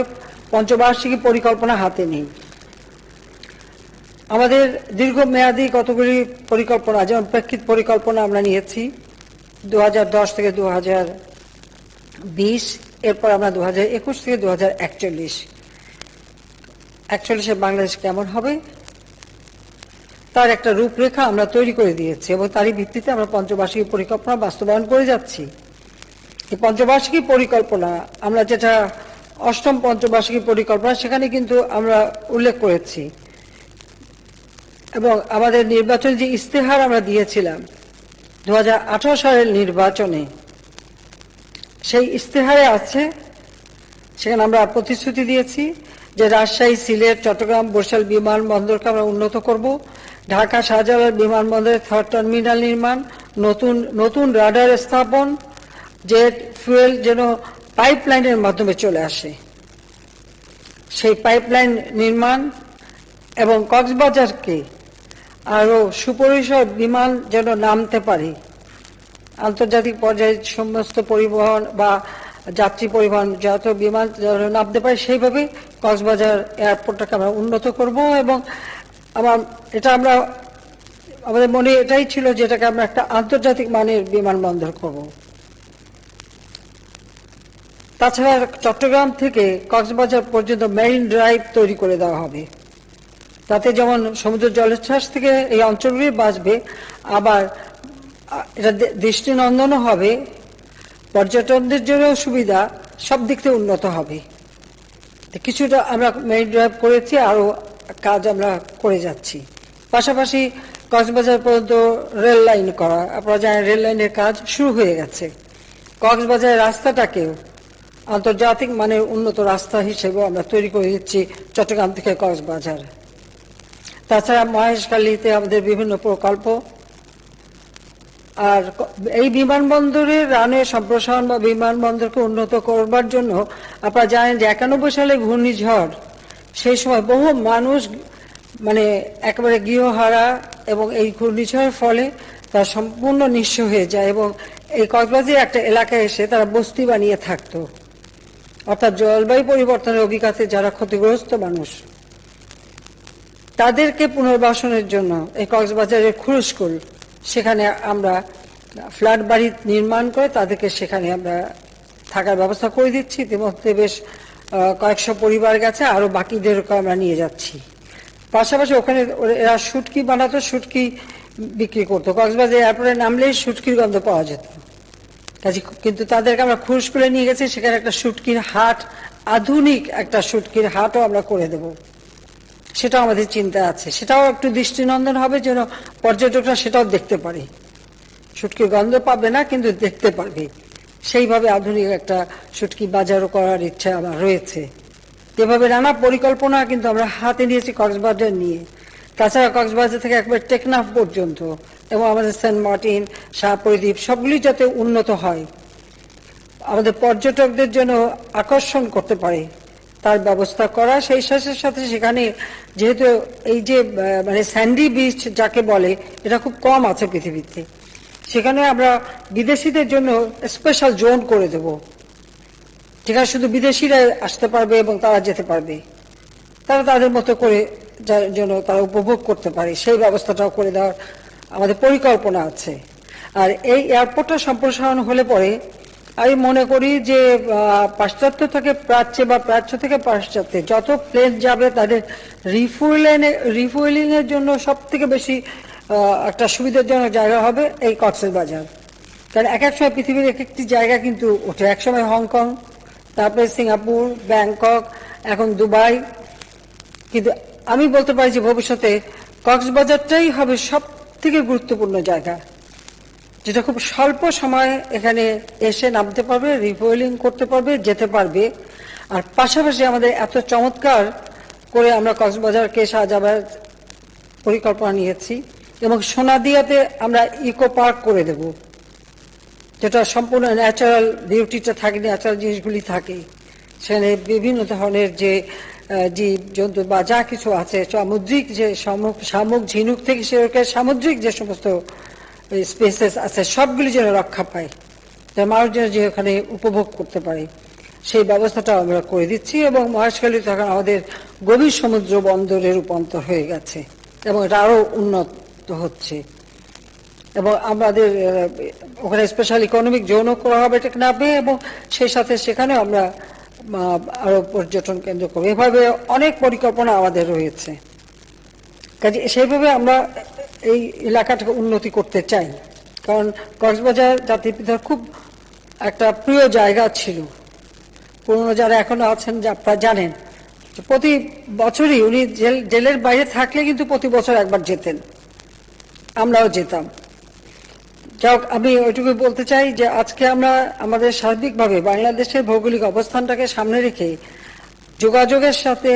পঞ্চবার্ষিকী পরিকল্পনা হাতে নিই। আমাদের দীর্ঘমেয়াদী কতগুলি পরিকল্পনা, যেমন প্রেক্ষিত পরিকল্পনা আমরা নিয়েছি 2010 থেকে 2020, এরপর আমরা 2021 থেকে 2041 বাংলাদেশ কেমন হবে তার একটা রূপরেখা আমরা তৈরি করে দিয়েছি এবং তারই ভিত্তিতে আমরা পঞ্চবার্ষিকী পরিকল্পনা বাস্তবায়ন করে যাচ্ছি। এই পঞ্চবার্ষিকী পরিকল্পনা আমরা যেটা অষ্টম পঞ্চবার্ষিকী পরিকল্পনা, সেখানে কিন্তু আমরা উল্লেখ করেছি এবং আমাদের নির্বাচন যে ইস্তেহার আমরা দিয়েছিলাম 2018 সালের নির্বাচনে, সেই ইস্তেহারে আছে, সেখানে আমরা প্রতিশ্রুতি দিয়েছি যে রাজশাহী, সিলেট, চট্টগ্রাম, বরিশাল বিমানবন্দরকে আমরা উন্নত করব, ঢাকা শাহজালাল বিমানবন্দরের 3rd টার্মিনাল নির্মাণ, নতুন রাডার স্থাপন, জেট ফুয়েল যেন পাইপলাইনের মাধ্যমে চলে আসে, সেই পাইপলাইন নির্মাণ এবং কক্সবাজারকে আরো সুপরিসর বিমান যেন নামতে পারে, আন্তর্জাতিক পর্যায়ে সমস্ত পরিবহন বা যাত্রী পরিবহন যত বিমান যেন নামতে পারে, সেইভাবে কক্সবাজার এয়ারপোর্টটাকে আমরা উন্নত করব। এবং আমরা আমাদের মনে এটাই ছিল যে এটাকে আমরা একটা আন্তর্জাতিক মানের বিমানবন্দর করব। তাছাড়া চট্টগ্রাম থেকে কক্সবাজার পর্যন্ত মেরিন ড্রাইভ তৈরি করে দেওয়া হবে, তাতে যেমন সমুদ্র জলোচ্ছ্বাস থেকে এই অঞ্চলগুলি বাঁচবে, আবার এটা দৃষ্টিনন্দনও হবে, পর্যটকদের জন্য সুবিধা, সব দিক থেকে উন্নত হবে। তো কিছুটা আমরা মেরিন ড্রাইভ করেছি, আরো কাজ আমরা করে যাচ্ছি। পাশাপাশি কক্সবাজার পর্যন্ত রেল লাইন করা, আপনারা জানেন রেল লাইনের কাজ শুরু হয়ে গেছে। কক্সবাজারের রাস্তাটাকেও আন্তর্জাতিক মানের উন্নত রাস্তা হিসেবে আমরা তৈরি করে দিচ্ছি চট্টগ্রাম থেকে কক্সবাজার। তাছাড়া মহেশখালীতে আমাদের বিভিন্ন প্রকল্প, আর এই বিমানবন্দরের রানওয়ে সম্প্রসারণ বা বিমানবন্দরকে উন্নত করবার জন্য আপনারা জানেন যে 91 সালে ঘূর্ণিঝড়, সেই সময় বহু মানুষ মানে একেবারে গৃহহারা, এবং এই ঘূর্ণিঝড়ের ফলে তারা সম্পূর্ণ নিঃস্ব হয়ে যায় এবং এই কক্সবাজারের একটা এলাকায় এসে তারা বস্তি বানিয়ে থাকতো। অর্থাৎ জলবায়ু পরিবর্তনের অভিজ্ঞতাতে যারা ক্ষতিগ্রস্ত মানুষ, তাদেরকে পুনর্বাসনের জন্য এই কক্সবাজারের খুরুশকুল, সেখানে আমরা ফ্ল্যাট বাড়ি নির্মাণ করে তাদেরকে সেখানে আমরা থাকার ব্যবস্থা করে দিচ্ছি। ইতিমধ্যে বেশ কয়েকশো পরিবার গেছে, আরো বাকিদেরকে আমরা নিয়ে যাচ্ছি। পাশাপাশি ওখানে এরা শুটকি বানাতো, শুটকি বিক্রি করতো। কক্সবাজার এয়ারপোর্টে নামলেই শুটকির গন্ধ পাওয়া যেত। কাজে কিন্তু তাদেরকে আমরা খুরুশকুলে নিয়ে গেছি, সেখানে একটা শুটকির হাট, আধুনিক একটা শুটকির হাটও আমরা করে দেব। সেটাও আমাদের চিন্তা আছে, সেটাও একটু দৃষ্টিনন্দন হবে যেন পর্যটকরা সেটাও দেখতে পারে। শুটকির গন্ধ পাবে না, কিন্তু দেখতে পারবে। সেইভাবে আধুনিক একটা শুটকি বাজারও করার ইচ্ছা আমার রয়েছে। এভাবে নানা পরিকল্পনা কিন্তু আমরা হাতে নিয়েছি কক্সবাজার নিয়ে। তাছাড়া কক্সবাজার থেকে একবার টেকনাফ পর্যন্ত এবং আমাদের সেন্ট মার্টিন, শাহপরিদ্বীপ সবগুলি যাতে উন্নত হয়, আমাদের পর্যটকদের জন্য আকর্ষণ করতে পারে তার ব্যবস্থা করা। সেই সাথে সাথে সেখানে যেহেতু এই যে মানে স্যান্ডি বিচ যাকে বলে, এটা খুব কম আছে পৃথিবীতে, সেখানে আমরা বিদেশিদের জন্য স্পেশাল জোন করে দেব, যেখানে শুধু বিদেশিরা আসতে পারবে এবং তারা যেতে পারবে, তারা তাদের মতো করে যেন তারা উপভোগ করতে পারে, সেই ব্যবস্থাটাও করে দেওয়ার আমাদের পরিকল্পনা আছে। আর এই এয়ারপোর্টটা সম্প্রসারণ হলে পরে আমি মনে করি যে পাশ্চাত্য থেকে প্রাচ্যে বা প্রাচ্য থেকে পাশ্চাত্যে যত প্লেন যাবে তাদের রিফুয়েলিং এর জন্য সব থেকে বেশি একটা সুবিধাজনক জায়গা হবে এই কক্সবাজার। কারণ এক এক সময় পৃথিবীর এক একটি জায়গা কিন্তু ওঠে, একসময় হংকং, তারপরে সিঙ্গাপুর, ব্যাংকক, এখন দুবাই, কিন্তু আমি বলতে পারি যে ভবিষ্যতে কক্সবাজারটাই হবে সব থেকে গুরুত্বপূর্ণ জায়গা, যেটা খুব স্বল্প সময়ে এখানে এসে নামতে পারবে, রিফুয়েলিং করতে পারবে, যেতে পারবে। আর পাশাপাশি আমাদের এত চমৎকার করে আমরা কক্সবাজারকে সাজাবার পরিকল্পনা নিয়েছি এবং সোনাদিয়াতে আমরা ইকো পার্ক করে দেব, যেটা সম্পূর্ণ ন্যাচারাল বিউটিটা থাকে, ন্যাচারাল জিনিসগুলি থাকে সেখানে। বিভিন্ন ধরনের যে জীব জন্তু বা যা কিছু আছে, সামুদ্রিক যে শামুক ঝিনুক থেকে সেরকম সামুদ্রিক যে সমস্ত স্পেসেস আছে, সবগুলি যেন রক্ষা পায়, মানুষ যেন যে ওখানে উপভোগ করতে পারে, সেই ব্যবস্থাটা আমরা করে দিচ্ছি। এবং মহেশখালী তখন আমাদের গভীর সমুদ্র বন্দরে রূপান্তর হয়ে গেছে এবং এটা আরো উন্নত হচ্ছে। এবং আমাদের ওখানে স্পেশাল ইকোনমিক জোনও করা হবে টেকনাফে, এবং সেই সাথে সেখানে আমরা আরো পর্যটন কেন্দ্র করবো। এভাবে অনেক পরিকল্পনা আমাদের রয়েছে। কাজে সেইভাবে আমরা এই এলাকাটাকে উন্নতি করতে চাই, কারণ কক্সবাজার জাতির খুব একটা প্রিয় জায়গা ছিল। পুরনো যারা এখনো আছেন আপনারা জানেন, প্রতি বছরই উনি জেলের বাইরে থাকলে কিন্তু প্রতি বছর একবার যেতেন, আমরাও যেতাম। যাক, আমি ওইটুকু বলতে চাই যে আজকে আমরা আমাদের সার্বিকভাবে বাংলাদেশের ভৌগোলিক অবস্থানটাকে সামনে রেখে যোগাযোগের সাথে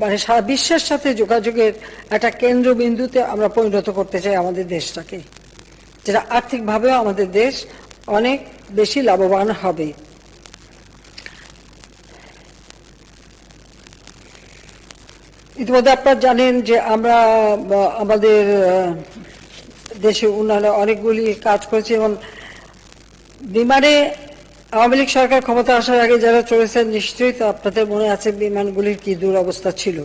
মানে সারা বিশ্বের সাথে যোগাযোগের একটা কেন্দ্রবিন্দুতে আমরা পরিণত করতে চাই আমাদের দেশটাকে, যেটা আর্থিকভাবেও আমাদের দেশ অনেক বেশি লাভবান হবে। ইতিমধ্যে আপনারা জানেন যে আমরা আমাদের দেশে উন্নয়নে অনেকগুলি কাজ করেছি এবং বিমানে আওয়ামী লীগ সরকার ক্ষমতা আসার আগে যারা চলেছেন নিশ্চয়ই তো আপনাদের মনে আছে বিমানগুলির কি দুরবস্থা ছিল।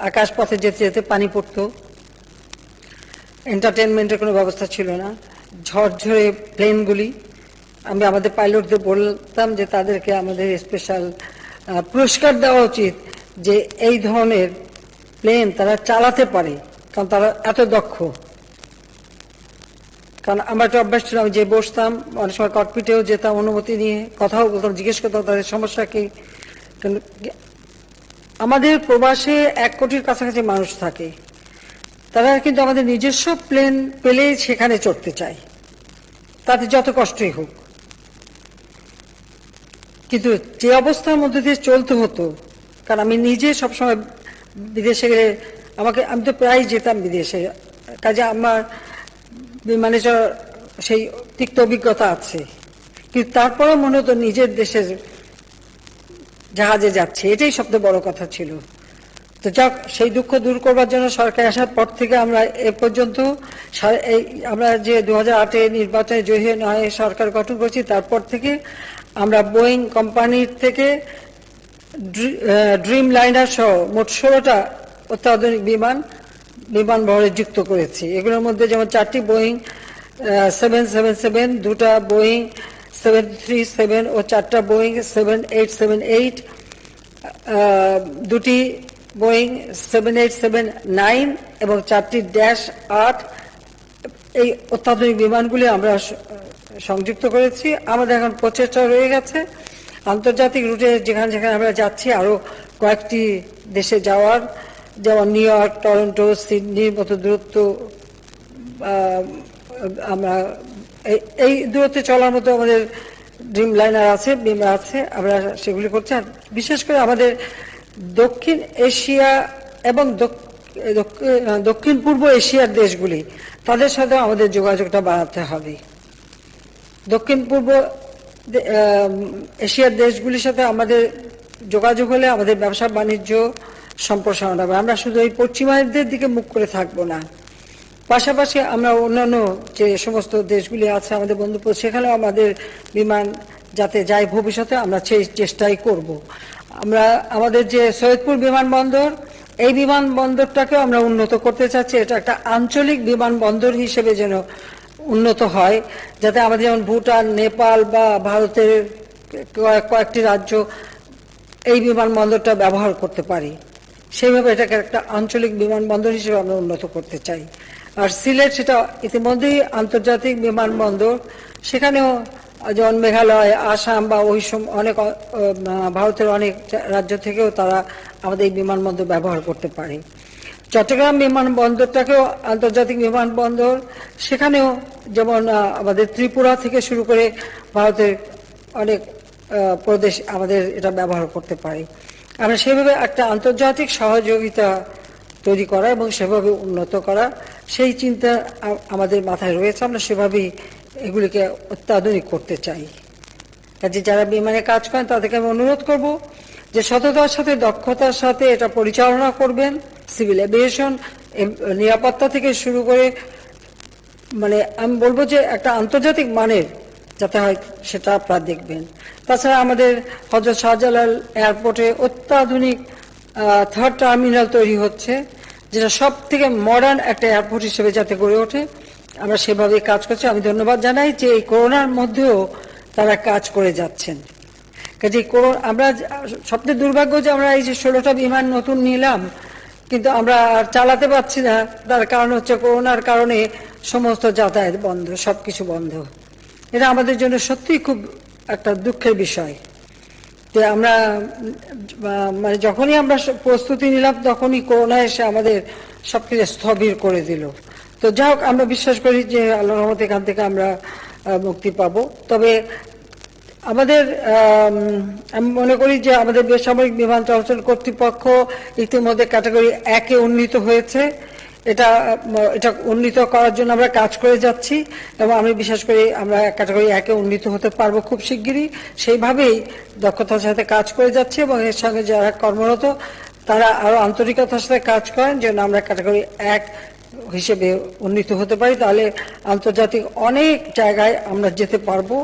আকাশপথে যেতে যেতে পানি পড়তো, এন্টারটেনমেন্টের কোনো ব্যবস্থা ছিল না, ঝরঝরে প্লেনগুলি। আমি আমাদের পাইলটদের বলতাম যে তাদেরকে আমাদের স্পেশাল পুরস্কার দেওয়া উচিত যে এই ধরনের প্লেন তারা চালাতে পারে, কারণ তারা এত দক্ষ। কারণ আমরা তো অভ্যাস ছিলাম যে বসতাম, অনেক সময় ককপিটেও যেতাম অনুমতি নিয়ে, কথাও বলতাম, জিজ্ঞেস করতাম তাদের সমস্যা কি, কিন্তু আমাদের প্রবাসে 1 কোটির কাছাকাছি মানুষ থাকে, তারা কিন্তু আমাদের নিজস্ব প্লেন পেলেই সেখানে চড়তে চায়, তাতে যত কষ্টই হোক। কিন্তু যে অবস্থার মধ্যে দিয়ে চলতে হতো, কারণ আমি নিজে সবসময় বিদেশে গেলে আমি তো প্রায় যেতাম বিদেশে, কাজে আমার বিমানে চড়ার সেই তিক্ত অভিজ্ঞতা আছে, কিন্তু তারপরে মনে হতো নিজের দেশের জাহাজে যাচ্ছে, এটাই সবচেয়ে বড় কথা ছিল। তো যাক, সেই দুঃখ দূর করবার জন্য সরকার আসার পর থেকে আমরা এ পর্যন্ত আমরা যে 2008-এ নির্বাচনে জয়ী হয়ে সরকার গঠন করেছি, তারপর থেকে আমরা বোয়িং কোম্পানির থেকে ড্রিম লাইনার সহ মোট 16টা অত্যাধুনিক বিমান বহরে যুক্ত করেছি। এগুলোর মধ্যে যেমন 4টি বোয়িং 777, 2টা বোয়িং 737 ও 4টা বোয়িং 7878, 2টি বোয়িং 7879 এবং 4টি -8 এই অত্যাধুনিক বিমানগুলি আমরা সংযুক্ত করেছি। আমাদের এখন প্রচেষ্টা রয়ে গেছে আন্তর্জাতিক রুটে যেখানে যেখানে আমরা যাচ্ছি আরো কয়েকটি দেশে যাওয়ার, যেমন নিউ ইয়র্ক, টরন্টো, সিডনির মতো দূরত্ব আমরা এই দূরত্বে চলার মতো আমাদের ড্রিম লাইনার আছে, বিমান আছে, আমরা সেগুলি করছি। আর বিশেষ করে আমাদের দক্ষিণ এশিয়া এবং দক্ষিণ পূর্ব এশিয়ার দেশগুলি, তাদের সাথে আমাদের যোগাযোগটা বাড়াতে হবে। দক্ষিণ পূর্ব এশিয়ার দেশগুলির সাথে আমাদের যোগাযোগ হলে আমাদের ব্যবসা বাণিজ্য সম্প্রসারণ হবে। আমরা শুধু এই পশ্চিমাদের দিকে মুখ করে থাকবো না, পাশাপাশি আমরা অন্যান্য যে সমস্ত দেশগুলি আছে আমাদের বন্ধু, সেখানেও আমাদের বিমান যাতে যায় ভবিষ্যতে আমরা সেই চেষ্টাই করব। আমরা আমাদের যে সৈয়দপুর বিমানবন্দর, এই বিমানবন্দরটাকেও আমরা উন্নত করতে চাচ্ছি। এটা একটা আঞ্চলিক বিমানবন্দর হিসেবে যেন উন্নত হয়, যাতে আমাদের যেমন ভুটান, নেপাল বা ভারতের কয়েকটি রাজ্য এই বিমানবন্দরটা ব্যবহার করতে পারি, সেইভাবে এটাকে একটা আঞ্চলিক বিমানবন্দর হিসেবে আমরা উন্নত করতে চাই। আর সিলেট সেটা ইতিমধ্যেই আন্তর্জাতিক বিমানবন্দর, সেখানেও যেমন মেঘালয়, আসাম বা ওই অনেক ভারতের অনেক রাজ্য থেকেও তারা আমাদের এই বিমানবন্দর ব্যবহার করতে পারে। চট্টগ্রাম বিমানবন্দরটাকেও আন্তর্জাতিক বিমানবন্দর, সেখানেও যেমন আমাদের ত্রিপুরা থেকে শুরু করে ভারতের অনেক প্রদেশ আমাদের এটা ব্যবহার করতে পারে। আমরা সেভাবে একটা আন্তর্জাতিক সহযোগিতা তৈরি করা এবং সেভাবে উন্নত করা, সেই চিন্তা আমাদের মাথায় রয়েছে। আমরা সেভাবেই এগুলিকে অত্যাধুনিক করতে চাই। কাজে যারা বিমানে কাজ করেন তাদেরকে আমি অনুরোধ করব যে সততার সাথে, দক্ষতার সাথে এটা পরিচালনা করবেন। সিভিল এভিয়েশন নিরাপত্তা থেকে শুরু করে, মানে আমি বলবো যে একটা আন্তর্জাতিক মানের যাতে হয় সেটা আপনারা দেখবেন। তাছাড়া আমাদের হযরত শাহজালাল এয়ারপোর্টে অত্যাধুনিক 3rd টার্মিনাল তৈরি হচ্ছে, যেটা সব থেকে মডার্ন একটা এয়ারপোর্ট হিসেবে যাতে গড়ে ওঠে, আমরা সেভাবে কাজ করছি। আমি ধন্যবাদ জানাই যে এই করোনার মধ্যেও তারা কাজ করে যাচ্ছেন। কাজে আমরা সবচেয়ে দুর্ভাগ্য যে আমরা এই যে 16টা বিমান নতুন নিলাম, কিন্তু আমরা আর চালাতে পারছি না। তার কারণ হচ্ছে করোনার কারণে সমস্ত যাতায়াত বন্ধ, সবকিছু বন্ধ। এটা আমাদের জন্য সত্যিই খুব একটা দুঃখের বিষয় যে আমরা মানে যখনই আমরা প্রস্তুতি নিলাম তখনই করোনা এসে আমাদের সবকিছু স্থবির করে দিল। তো যাই হোক, আমরা বিশ্বাস করি যে আল্লাহর রহমতে এখান থেকে আমরা মুক্তি পাব। তবে আমাদের আমি মনে করি যে আমাদের বেসামরিক বিমান চলাচল কর্তৃপক্ষ ইতিমধ্যে ক্যাটাগরি 1-এ উন্নীত হয়েছে। এটা উন্নীত করার জন্য আমরা কাজ করে যাচ্ছি এবং আমি বিশ্বাস করি আমরা ক্যাটাগরি 1-এ উন্নীত হতে পারবো খুব শিগগিরই। সেইভাবেই দক্ষতার সাথে কাজ করে যাচ্ছি এবং এর সঙ্গে যারা কর্মরত তারা আরো আন্তরিকতার সাথে কাজ করেন যেন আমরা ক্যাটাগরি 1 হিসেবে উন্নীত হতে পারি। তাহলে আন্তর্জাতিক অনেক জায়গায় আমরা যেতে পারবো,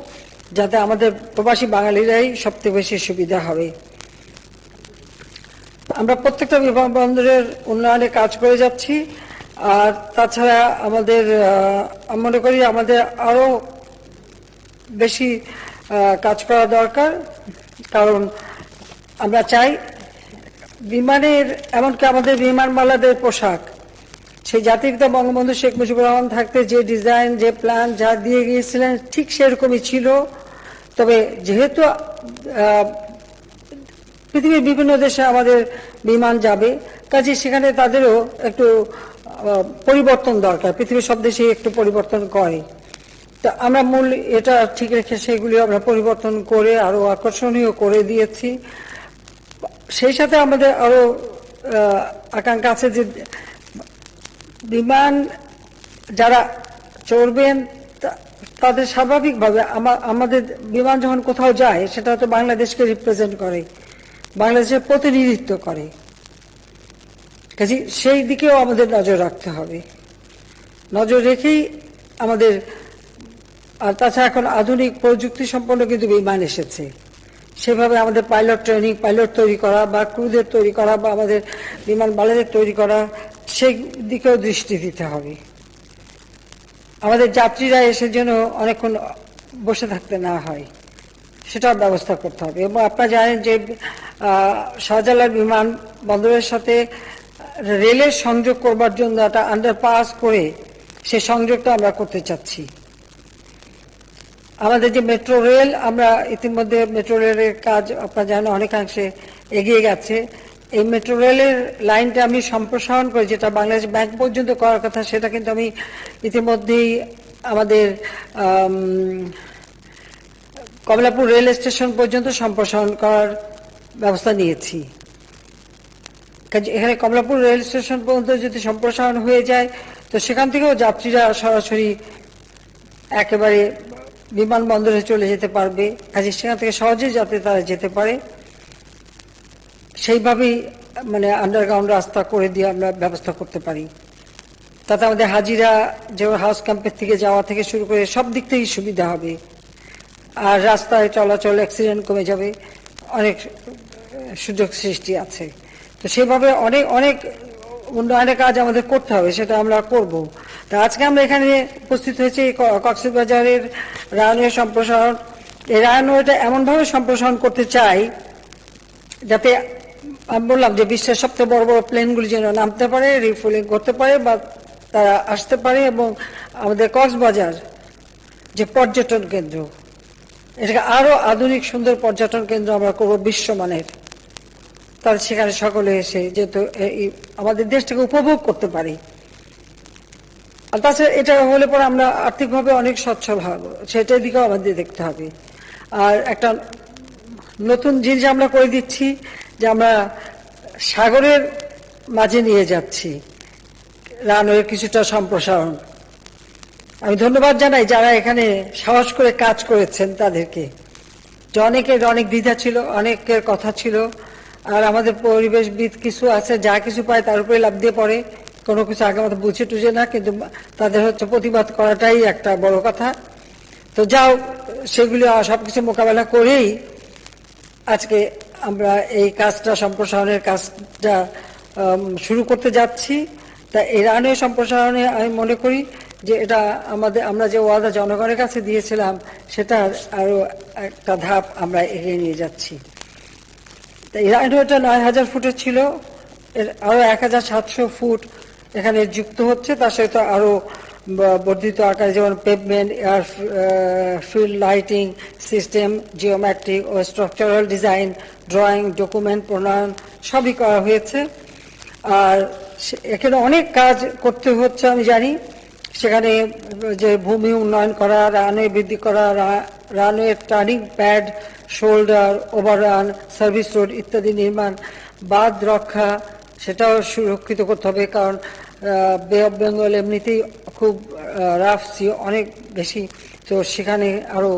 যাতে আমাদের প্রবাসী বাঙালিরাই সবচেয়ে বেশি সুবিধা হবে। আমরা প্রত্যেকটা বিমানবন্দরের উন্নয়নে কাজ করে যাচ্ছি। আর তাছাড়া আমাদের আমি মনে করি আমাদের আরো বেশি কাজ করা দরকার, কারণ আমরা চাই বিমানের, এমনকি আমাদের বিমানবালাদের পোশাক, সেই জাতিপিতা বঙ্গবন্ধু শেখ মুজিবুর রহমান থাকতে যে ডিজাইন, যে প্ল্যান যা দিয়ে গিয়েছিলেন ঠিক সেরকমই ছিল। তবে যেহেতু পৃথিবীর বিভিন্ন দেশে আমাদের বিমান যাবে, কাজে সেখানে তাদেরও একটু পরিবর্তন দরকার। পৃথিবীর সব দেশে একটু পরিবর্তন করে, তা আমরা মূল এটা ঠিক রেখে সেগুলি আমরা পরিবর্তন করে আরো আকর্ষণীয় করে দিয়েছি। সেই সাথে আমাদের আরো আকাঙ্ক্ষা আছে যে বিমান যারা চড়বেন তাদের স্বাভাবিকভাবে আমাদের বিমান যখন কোথাও যায় সেটা তো বাংলাদেশকে রিপ্রেজেন্ট করে, বাংলাদেশের প্রতিনিধিত্ব করে, কাজে সেই দিকেও আমাদের নজর রাখতে হবে। নজর রেখেই আমাদের, আর তাছাড়া এখন আধুনিক প্রযুক্তি সম্পন্ন কিন্তু বিমান এসেছে, সেভাবে আমাদের পাইলট ট্রেনিং, পাইলট তৈরি করা বা ক্রুদের তৈরি করা বা আমাদের বিমান বালাদের তৈরি করা, সেই দিকেও দৃষ্টি দিতে হবে। আমাদের যাত্রীরা এসে যেন অনেকক্ষণ বসে থাকতে না হয় সেটার ব্যবস্থা করতে হবে। এবং আপনারা জানেন যে শাহজালাল বিমান বন্দরের সাথে রেলের সংযোগ করবার জন্য একটা আন্ডারপাস করে সে সংযোগটা আমরা করতে চাচ্ছি। আমাদের যে মেট্রো রেল, আমরা ইতিমধ্যে মেট্রো রেলের কাজ আপনারা জানেন অনেকাংশে এগিয়ে গেছে। এই মেট্রো রেলের লাইনটা আমি সম্প্রসারণ করে, যেটা বাংলাদেশ ব্যাংক পর্যন্ত করার কথা, সেটা কিন্তু আমি ইতিমধ্যেই আমাদের কমলাপুর রেল স্টেশন পর্যন্ত সম্প্রসারণ করার ব্যবস্থা নিয়েছি। এখানে কমলাপুর রেল স্টেশন পর্যন্ত যদি সম্প্রসারণ হয়ে যায় তো সেখান থেকেও যাত্রীরা সরাসরি একেবারে বিমানবন্দরে চলে যেতে পারবে, কাজে সেখান থেকে সহজেই যাতে তারা যেতে পারে সেইভাবেই মানে আন্ডারগ্রাউন্ড রাস্তা করে দিয়ে আমরা ব্যবস্থা করতে পারি। তাতে আমাদের হাজিরা যেমন হাউস ক্যাম্পের থেকে যাওয়া থেকে শুরু করে সব দিক থেকেই সুবিধা হবে, আর রাস্তায় চলাচল অ্যাক্সিডেন্ট কমে যাবে, অনেক সুযোগ সৃষ্টি আছে। তো সেভাবে অনেক অনেক উন্নয়নের কাজ আমাদের করতে হবে, সেটা আমরা করব। তা আজকে আমরা এখানে উপস্থিত হয়েছি কক্সবাজারের রানওয়ে সম্প্রসারণ। এই রানওয়েটা এমনভাবে সম্প্রসারণ করতে চাই যাতে আমি বললাম যে বিশ্বের সবচেয়ে বড় বড় প্লেনগুলি যেন নামতে পারে, রিফুয়েলিং করতে পারে বা তারা আসতে পারে, এবং আমাদের কক্সবাজার যে পর্যটন কেন্দ্র, এটাকে আরো আধুনিক সুন্দর পর্যটন কেন্দ্র আমরা করব বিশ্বমানের, তাহলে সেখানে সকলে এসে যেহেতু আমাদের দেশটাকে উপভোগ করতে পারি। আর তাছাড়া এটা হলে পরে আমরা আর্থিকভাবে অনেক সচ্ছল হব, সেটার দিকেও আমাদের দেখতে হবে। আর একটা নতুন জিনিস আমরা করে দিচ্ছি যে আমরা সাগরের মাঝে নিয়ে যাচ্ছি রানওয়ের কিছুটা সম্প্রসারণ। আমি ধন্যবাদ জানাই যারা এখানে সাহস করে কাজ করেছেন তাদেরকে, যে অনেকের অনেক দ্বিধা ছিল, অনেকের কথা ছিল, আর আমাদের পরিবেশবিদ কিছু আছে যা কিছু পায় তার উপরে লাফ দিয়ে পড়ে, কোনো কিছু আগে মতো বুঝে টুঝে না, কিন্তু তাদের হচ্ছে প্রতিবাদ করাটাই একটা বড় কথা। তো যাও, সেগুলি সবকিছু মোকাবেলা করেই আজকে আমরা এই কাজটা, সম্প্রসারণের কাজটা শুরু করতে যাচ্ছি। তা এই রানওয়ে সম্প্রসারণে আমি মনে করি যে এটা আমরা যে ওয়াদা জনগণের কাছে দিয়েছিলাম সেটার আরো একটা ধাপ আমরা এগিয়ে নিয়ে যাচ্ছি। এই রানওয়েটা ৯,০০০ ফুটের ছিল, এর আরো ১,৭০০ ফুট এখানে যুক্ত হচ্ছে, তার সাথে আরো বর্ধিত আকারে যেমন pavement, field lighting system, geometric ও স্ট্রাকচারাল ডিজাইন, ড্রয়িং, ডকুমেন্ট প্রণয়ন সবই করা হয়েছে। আর এখানে অনেক কাজ করতে হচ্ছে আমি জানি, সেখানে যে ভূমি উন্নয়ন করা, রানওয়ে বৃদ্ধি করা, runway turning pad, shoulder, overrun, service road ইত্যাদি নির্মাণ, বাঁধ রক্ষা সেটাও সুরক্ষিত করতে হবে, কারণ বে অফ বেঙ্গল এমনিতেই খুব রাফ সি অনেক বেশি, তো সেখানে আরো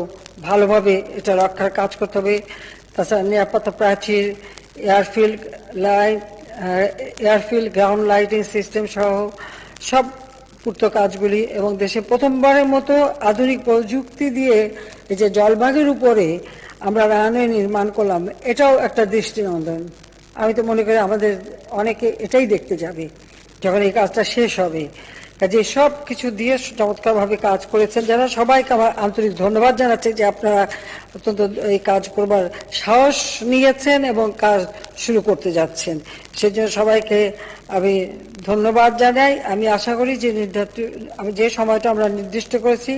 ভালোভাবে এটা রক্ষার কাজ করতে হবে। তাছাড়া নিরাপত্তা প্রাচীর, এয়ারফিল্ড গ্রাউন্ড লাইটিং সিস্টেম সহ সব পূর্ত কাজগুলি, এবং দেশে প্রথমবারের মতো আধুনিক প্রযুক্তি দিয়ে এই যে জলভাগের উপরে আমরা রানওয়ে নির্মাণ করলাম, এটাও একটা দৃষ্টিনন্দন। আমি তো মনে করি আমাদের অনেকে এটাই দেখতে যাবে যখন এই কাজটা শেষ হবে। কাজে সব কিছু দিয়ে চমৎকারভাবে কাজ করেছেন যারা, সবাইকে আমার আন্তরিক ধন্যবাদ জানাচ্ছি যে আপনারা অত্যন্ত এই কাজ করবার সাহস নিয়েছেন এবং কাজ শুরু করতে যাচ্ছেন, সেজন্য সবাইকে আমি ধন্যবাদ জানাই। আমি আশা করি যে আমি যে সময়টা আমরা নির্দিষ্ট করেছি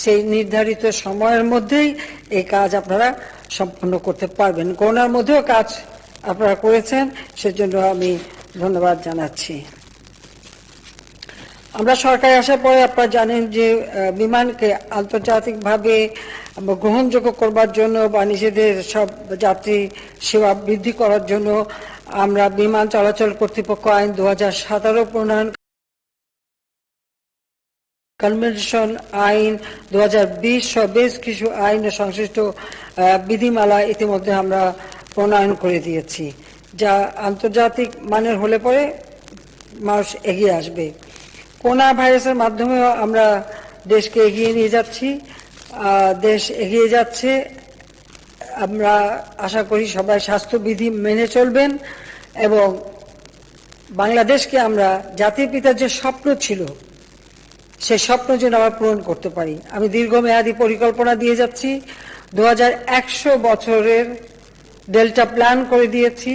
সেই নির্ধারিত সময়ের মধ্যেই এই কাজ আপনারা সম্পন্ন করতে পারবেন। করোনার মধ্যেও কাজ আপনারা করেছেন, সেজন্য আমি ধন্যবাদ জানাচ্ছি। আমরা সরকারে আসার পরে আপনারা জানেন যে বিমানকে আন্তর্জাতিকভাবে গ্রহণযোগ্য করবার জন্য বা নিজেদের সব যাত্রী সেবা বৃদ্ধি করার জন্য আমরা বিমান চলাচল কর্তৃপক্ষ আইন 2017 প্রণয়ন, কনভেনশন আইন 2020 সহ বেশ কিছু আইন ও সংশ্লিষ্ট বিধিমালা ইতিমধ্যে আমরা প্রণয়ন করে দিয়েছি, যা আন্তর্জাতিক মানের হলে পরে মানুষ এগিয়ে আসবে। করোনা ভাইরাসের মাধ্যমেও আমরা দেশকে এগিয়ে নিয়ে যাচ্ছি, দেশ এগিয়ে যাচ্ছে। আমরা আশা করি সবাই স্বাস্থ্যবিধি মেনে চলবেন এবং বাংলাদেশকে আমরা জাতির পিতার যে স্বপ্ন ছিল সেই স্বপ্ন যেন আমরা পূরণ করতে পারি। আমি দীর্ঘমেয়াদী পরিকল্পনা দিয়ে যাচ্ছি, 2100 বছরের ডেল্টা প্ল্যান করে দিয়েছি।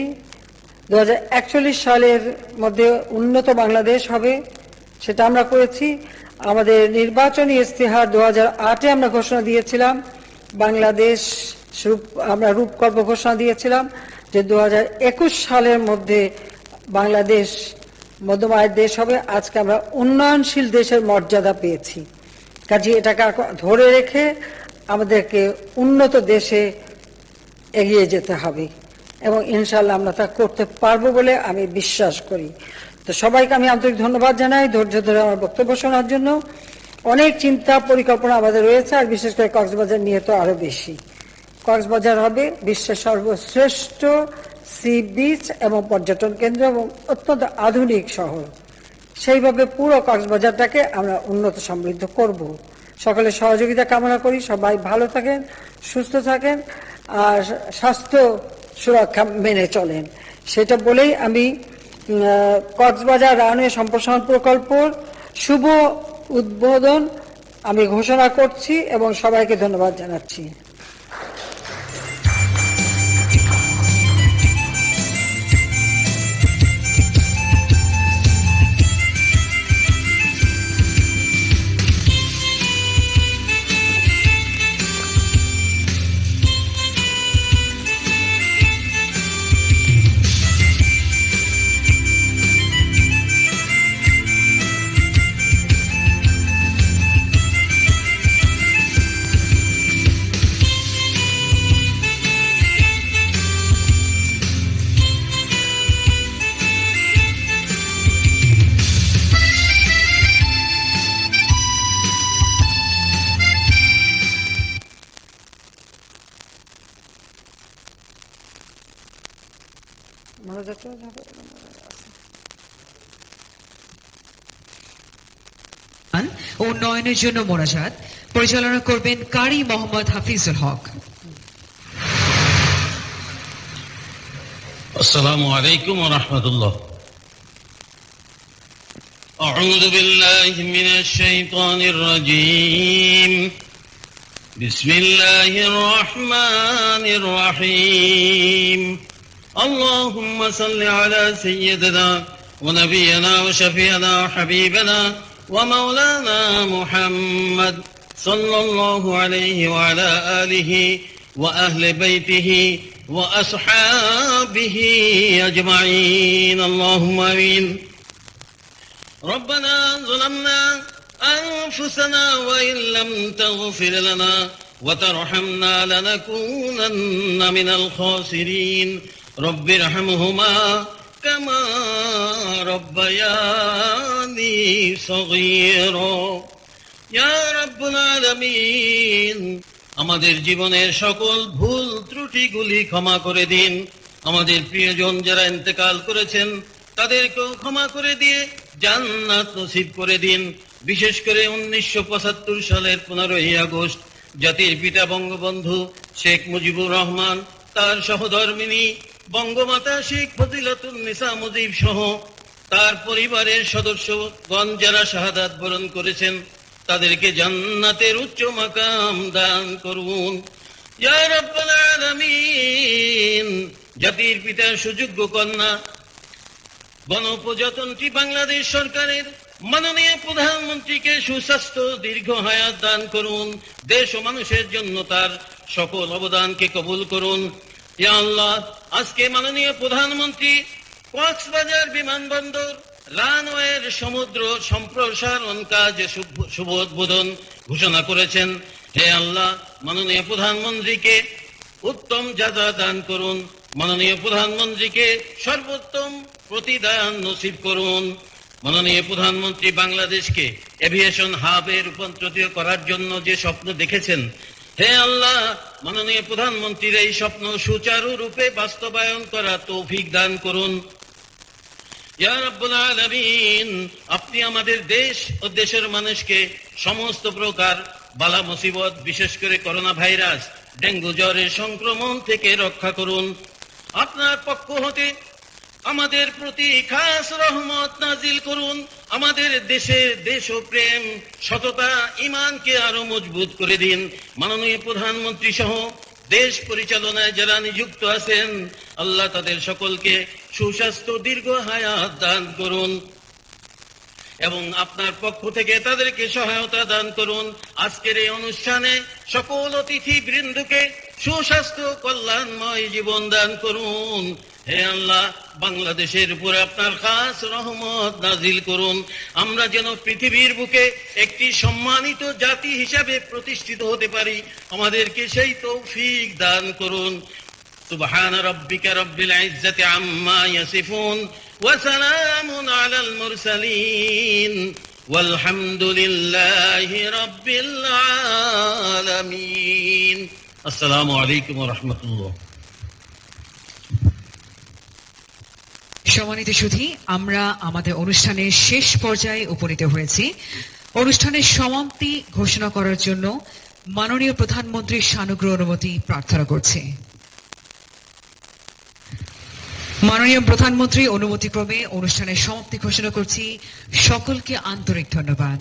2041 সালের মধ্যে উন্নত বাংলাদেশ হবে, সেটা আমরা করেছি। আমাদের নির্বাচনী ইস্তেহার 2008-এ আমরা ঘোষণা দিয়েছিলাম, বাংলাদেশ আমরা রূপকল্প ঘোষণা দিয়েছিলাম যে 2021 সালের মধ্যে বাংলাদেশ মধ্যম আয়ের দেশ হবে। আজকে আমরা উন্নয়নশীল দেশের মর্যাদা পেয়েছি, কাজে এটাকে ধরে রেখে আমাদেরকে উন্নত দেশে এগিয়ে যেতে হবে এবং ইনশাআল্লাহ আমরা তা করতে পারবো বলে আমি বিশ্বাস করি। তো সবাইকে আমি আন্তরিক ধন্যবাদ জানাই ধৈর্য ধরে আমার বক্তব্য শোনার জন্য। অনেক চিন্তা পরিকল্পনা আমাদের রয়েছে, আর বিশেষ করে কক্সবাজার নিয়ে তো আরো বেশি। কক্সবাজার হবে বিশ্বের সর্বশ্রেষ্ঠ সি বিচ এবং পর্যটন কেন্দ্র এবং অত্যন্ত আধুনিক শহর। সেইভাবে পুরো কক্সবাজারটাকে আমরা উন্নত সমৃদ্ধ করব। সকলের সহযোগিতা কামনা করি। সবাই ভালো থাকেন, সুস্থ থাকেন আর স্বাস্থ্য সুরক্ষা মেনে চলেন, সেটা বলেই আমি কক্সবাজার রানওয়ে সম্প্রসারণ প্রকল্পর শুভ উদ্বোধন আমি ঘোষণা করছি এবং সবাইকে ধন্যবাদ জানাচ্ছি। উন্নয়নের জন্য মোনাজাত পরিচালনা করবেন কারি মোহাম্মদ হাফিজুল হক। السلام عليكم ورحمة الله. أعوذ بالله من الشيطان الرجيم. بسم الله الرحمن الرحيم. اللهم صل على سيدنا ونبينا وشفيعنا وحبيبنا ومولانا محمد صلى الله عليه وعلى آله وأهل بيته وأصحابه أجمعين. اللهم آمين. ربنا ظلمنا أنفسنا وإن لم تغفر لنا وترحمنا لنكونن من الخاسرين. رب ارحمهما كما ربياني صغيرا. يا رب العالمين, আমাদের জীবনের সকল ভুল ত্রুটিগুলি ক্ষমা করে দিন। আমাদের প্রিয়জন যারা ইন্তেকাল করেছেন তাদেরকেও ক্ষমা করে দিয়ে জান্নাত নসিব করে দিন। বিশেষ করে 1975 সালের 15ই আগস্ট জাতির পিতা বঙ্গবন্ধু শেখ মুজিবুর রহমান, তার সহধর্মিণী বঙ্গমাতা শেখ ফজিলাতুন্নিসা মুজিব সহ তার পরিবারের সদস্যগণ যারা শাহাদাত বরণ করেছেন তাদেরকে জান্নাতের উচ্চ মাকাম দান করুন। ইয়া রাব্বাল আলামিন, জাতির পিতার সুযোগ্য কন্যা গণপ্রজাতন্ত্রী বাংলাদেশ সরকারের মাননীয় প্রধানমন্ত্রীকে সুস্বাস্থ্য দীর্ঘ হায়াত দান করুন। দেশ ও মানুষের জন্য তার সকল অবদানকে কবুল করুন। ইয়া আল্লাহ, আজকে মাননীয় প্রধানমন্ত্রী কক্সবাজার বিমানবন্দর রানওয়ের সমুদ্র সম্প্রসারণ কাজ শুভ উদ্বোধন ঘোষণা করেছেন। হে আল্লাহ, মাননীয় প্রধানমন্ত্রীকে উত্তম যাজা দান করুন, মাননীয় প্রধানমন্ত্রীকে সর্বোত্তম প্রতিদান নসিব করুন। মাননীয় প্রধানমন্ত্রী বাংলাদেশকে এভিয়েশন হাবে রূপান্তরিত করার জন্য যে স্বপ্ন দেখেছেন, হে আল্লাহ, মাননীয় প্রধানমন্ত্রীর এই স্বপ্ন সুচারুরূপে বাস্তবায়ন করা তৌফিক দান করুন। ইয়া রাব্বুল আলামিন, আপনি আমাদের দেশ ও দেশের মানুষকে সমস্ত প্রকার বালা মুসিবত, বিশেষ করে করোনা ভাইরাস, ডেঙ্গু জ্বরের সংক্রমণ থেকে রক্ষা করুন। আপনার পক্ষ হতে আমাদের প্রতি খাস রহমত নাজিল করুন। আমাদের দেশের দেশপ্রেম, সততা, ঈমানকে আরো মজবুত করে দিন। মাননীয় প্রধানমন্ত্রী সহ দেশ পরিচালনায় যারা নিযুক্ত আছেন, আল্লাহ তাদের সকলকে সুস্বাস্থ্য, দীর্ঘ হায়াত দান করুন এবং আপনার পক্ষ থেকে তাদেরকে সহায়তা দান করুন। আজকের এই অনুষ্ঠানে সকল অতিথি বৃন্দকে সুস্বাস্থ্য, কল্যাণময় জীবন দান করুন। হে আল্লাহ, বাংলাদেশের উপরে আপনার খাস রহমত নাজিল করুন। আমরা যেন পৃথিবীর বুকে একটি সম্মানিত জাতি হিসাবে প্রতিষ্ঠিত হতে পারি, আমাদেরকে সেই তৌফিক দান করুন। সুবহান রাব্বিকা রাব্বিল ইজ্জাতি আম্মা ইয়াসিফুন ওয়া সালামুন আলাল মুরসালিন ওয়ালহামদুলিল্লাহি রাব্বিল আলামিন। আসসালামু আলাইকুম ওয়া রাহমাতুল্লাহ। সম্মানিত সুধী, আমরা আমাদের অনুষ্ঠানের শেষ পর্যায়ে উপনীত হয়েছি। অনুষ্ঠানের সমাপ্তি ঘোষণা করার জন্য মাননীয় প্রধানমন্ত্রীর সানুগ্রহ অনুমতি প্রার্থনা করছি। মাননীয় প্রধানমন্ত্রী অনুমতিক্রমে অনুষ্ঠানের সমাপ্তি ঘোষণা করছি। সকলকে আন্তরিক ধন্যবাদ।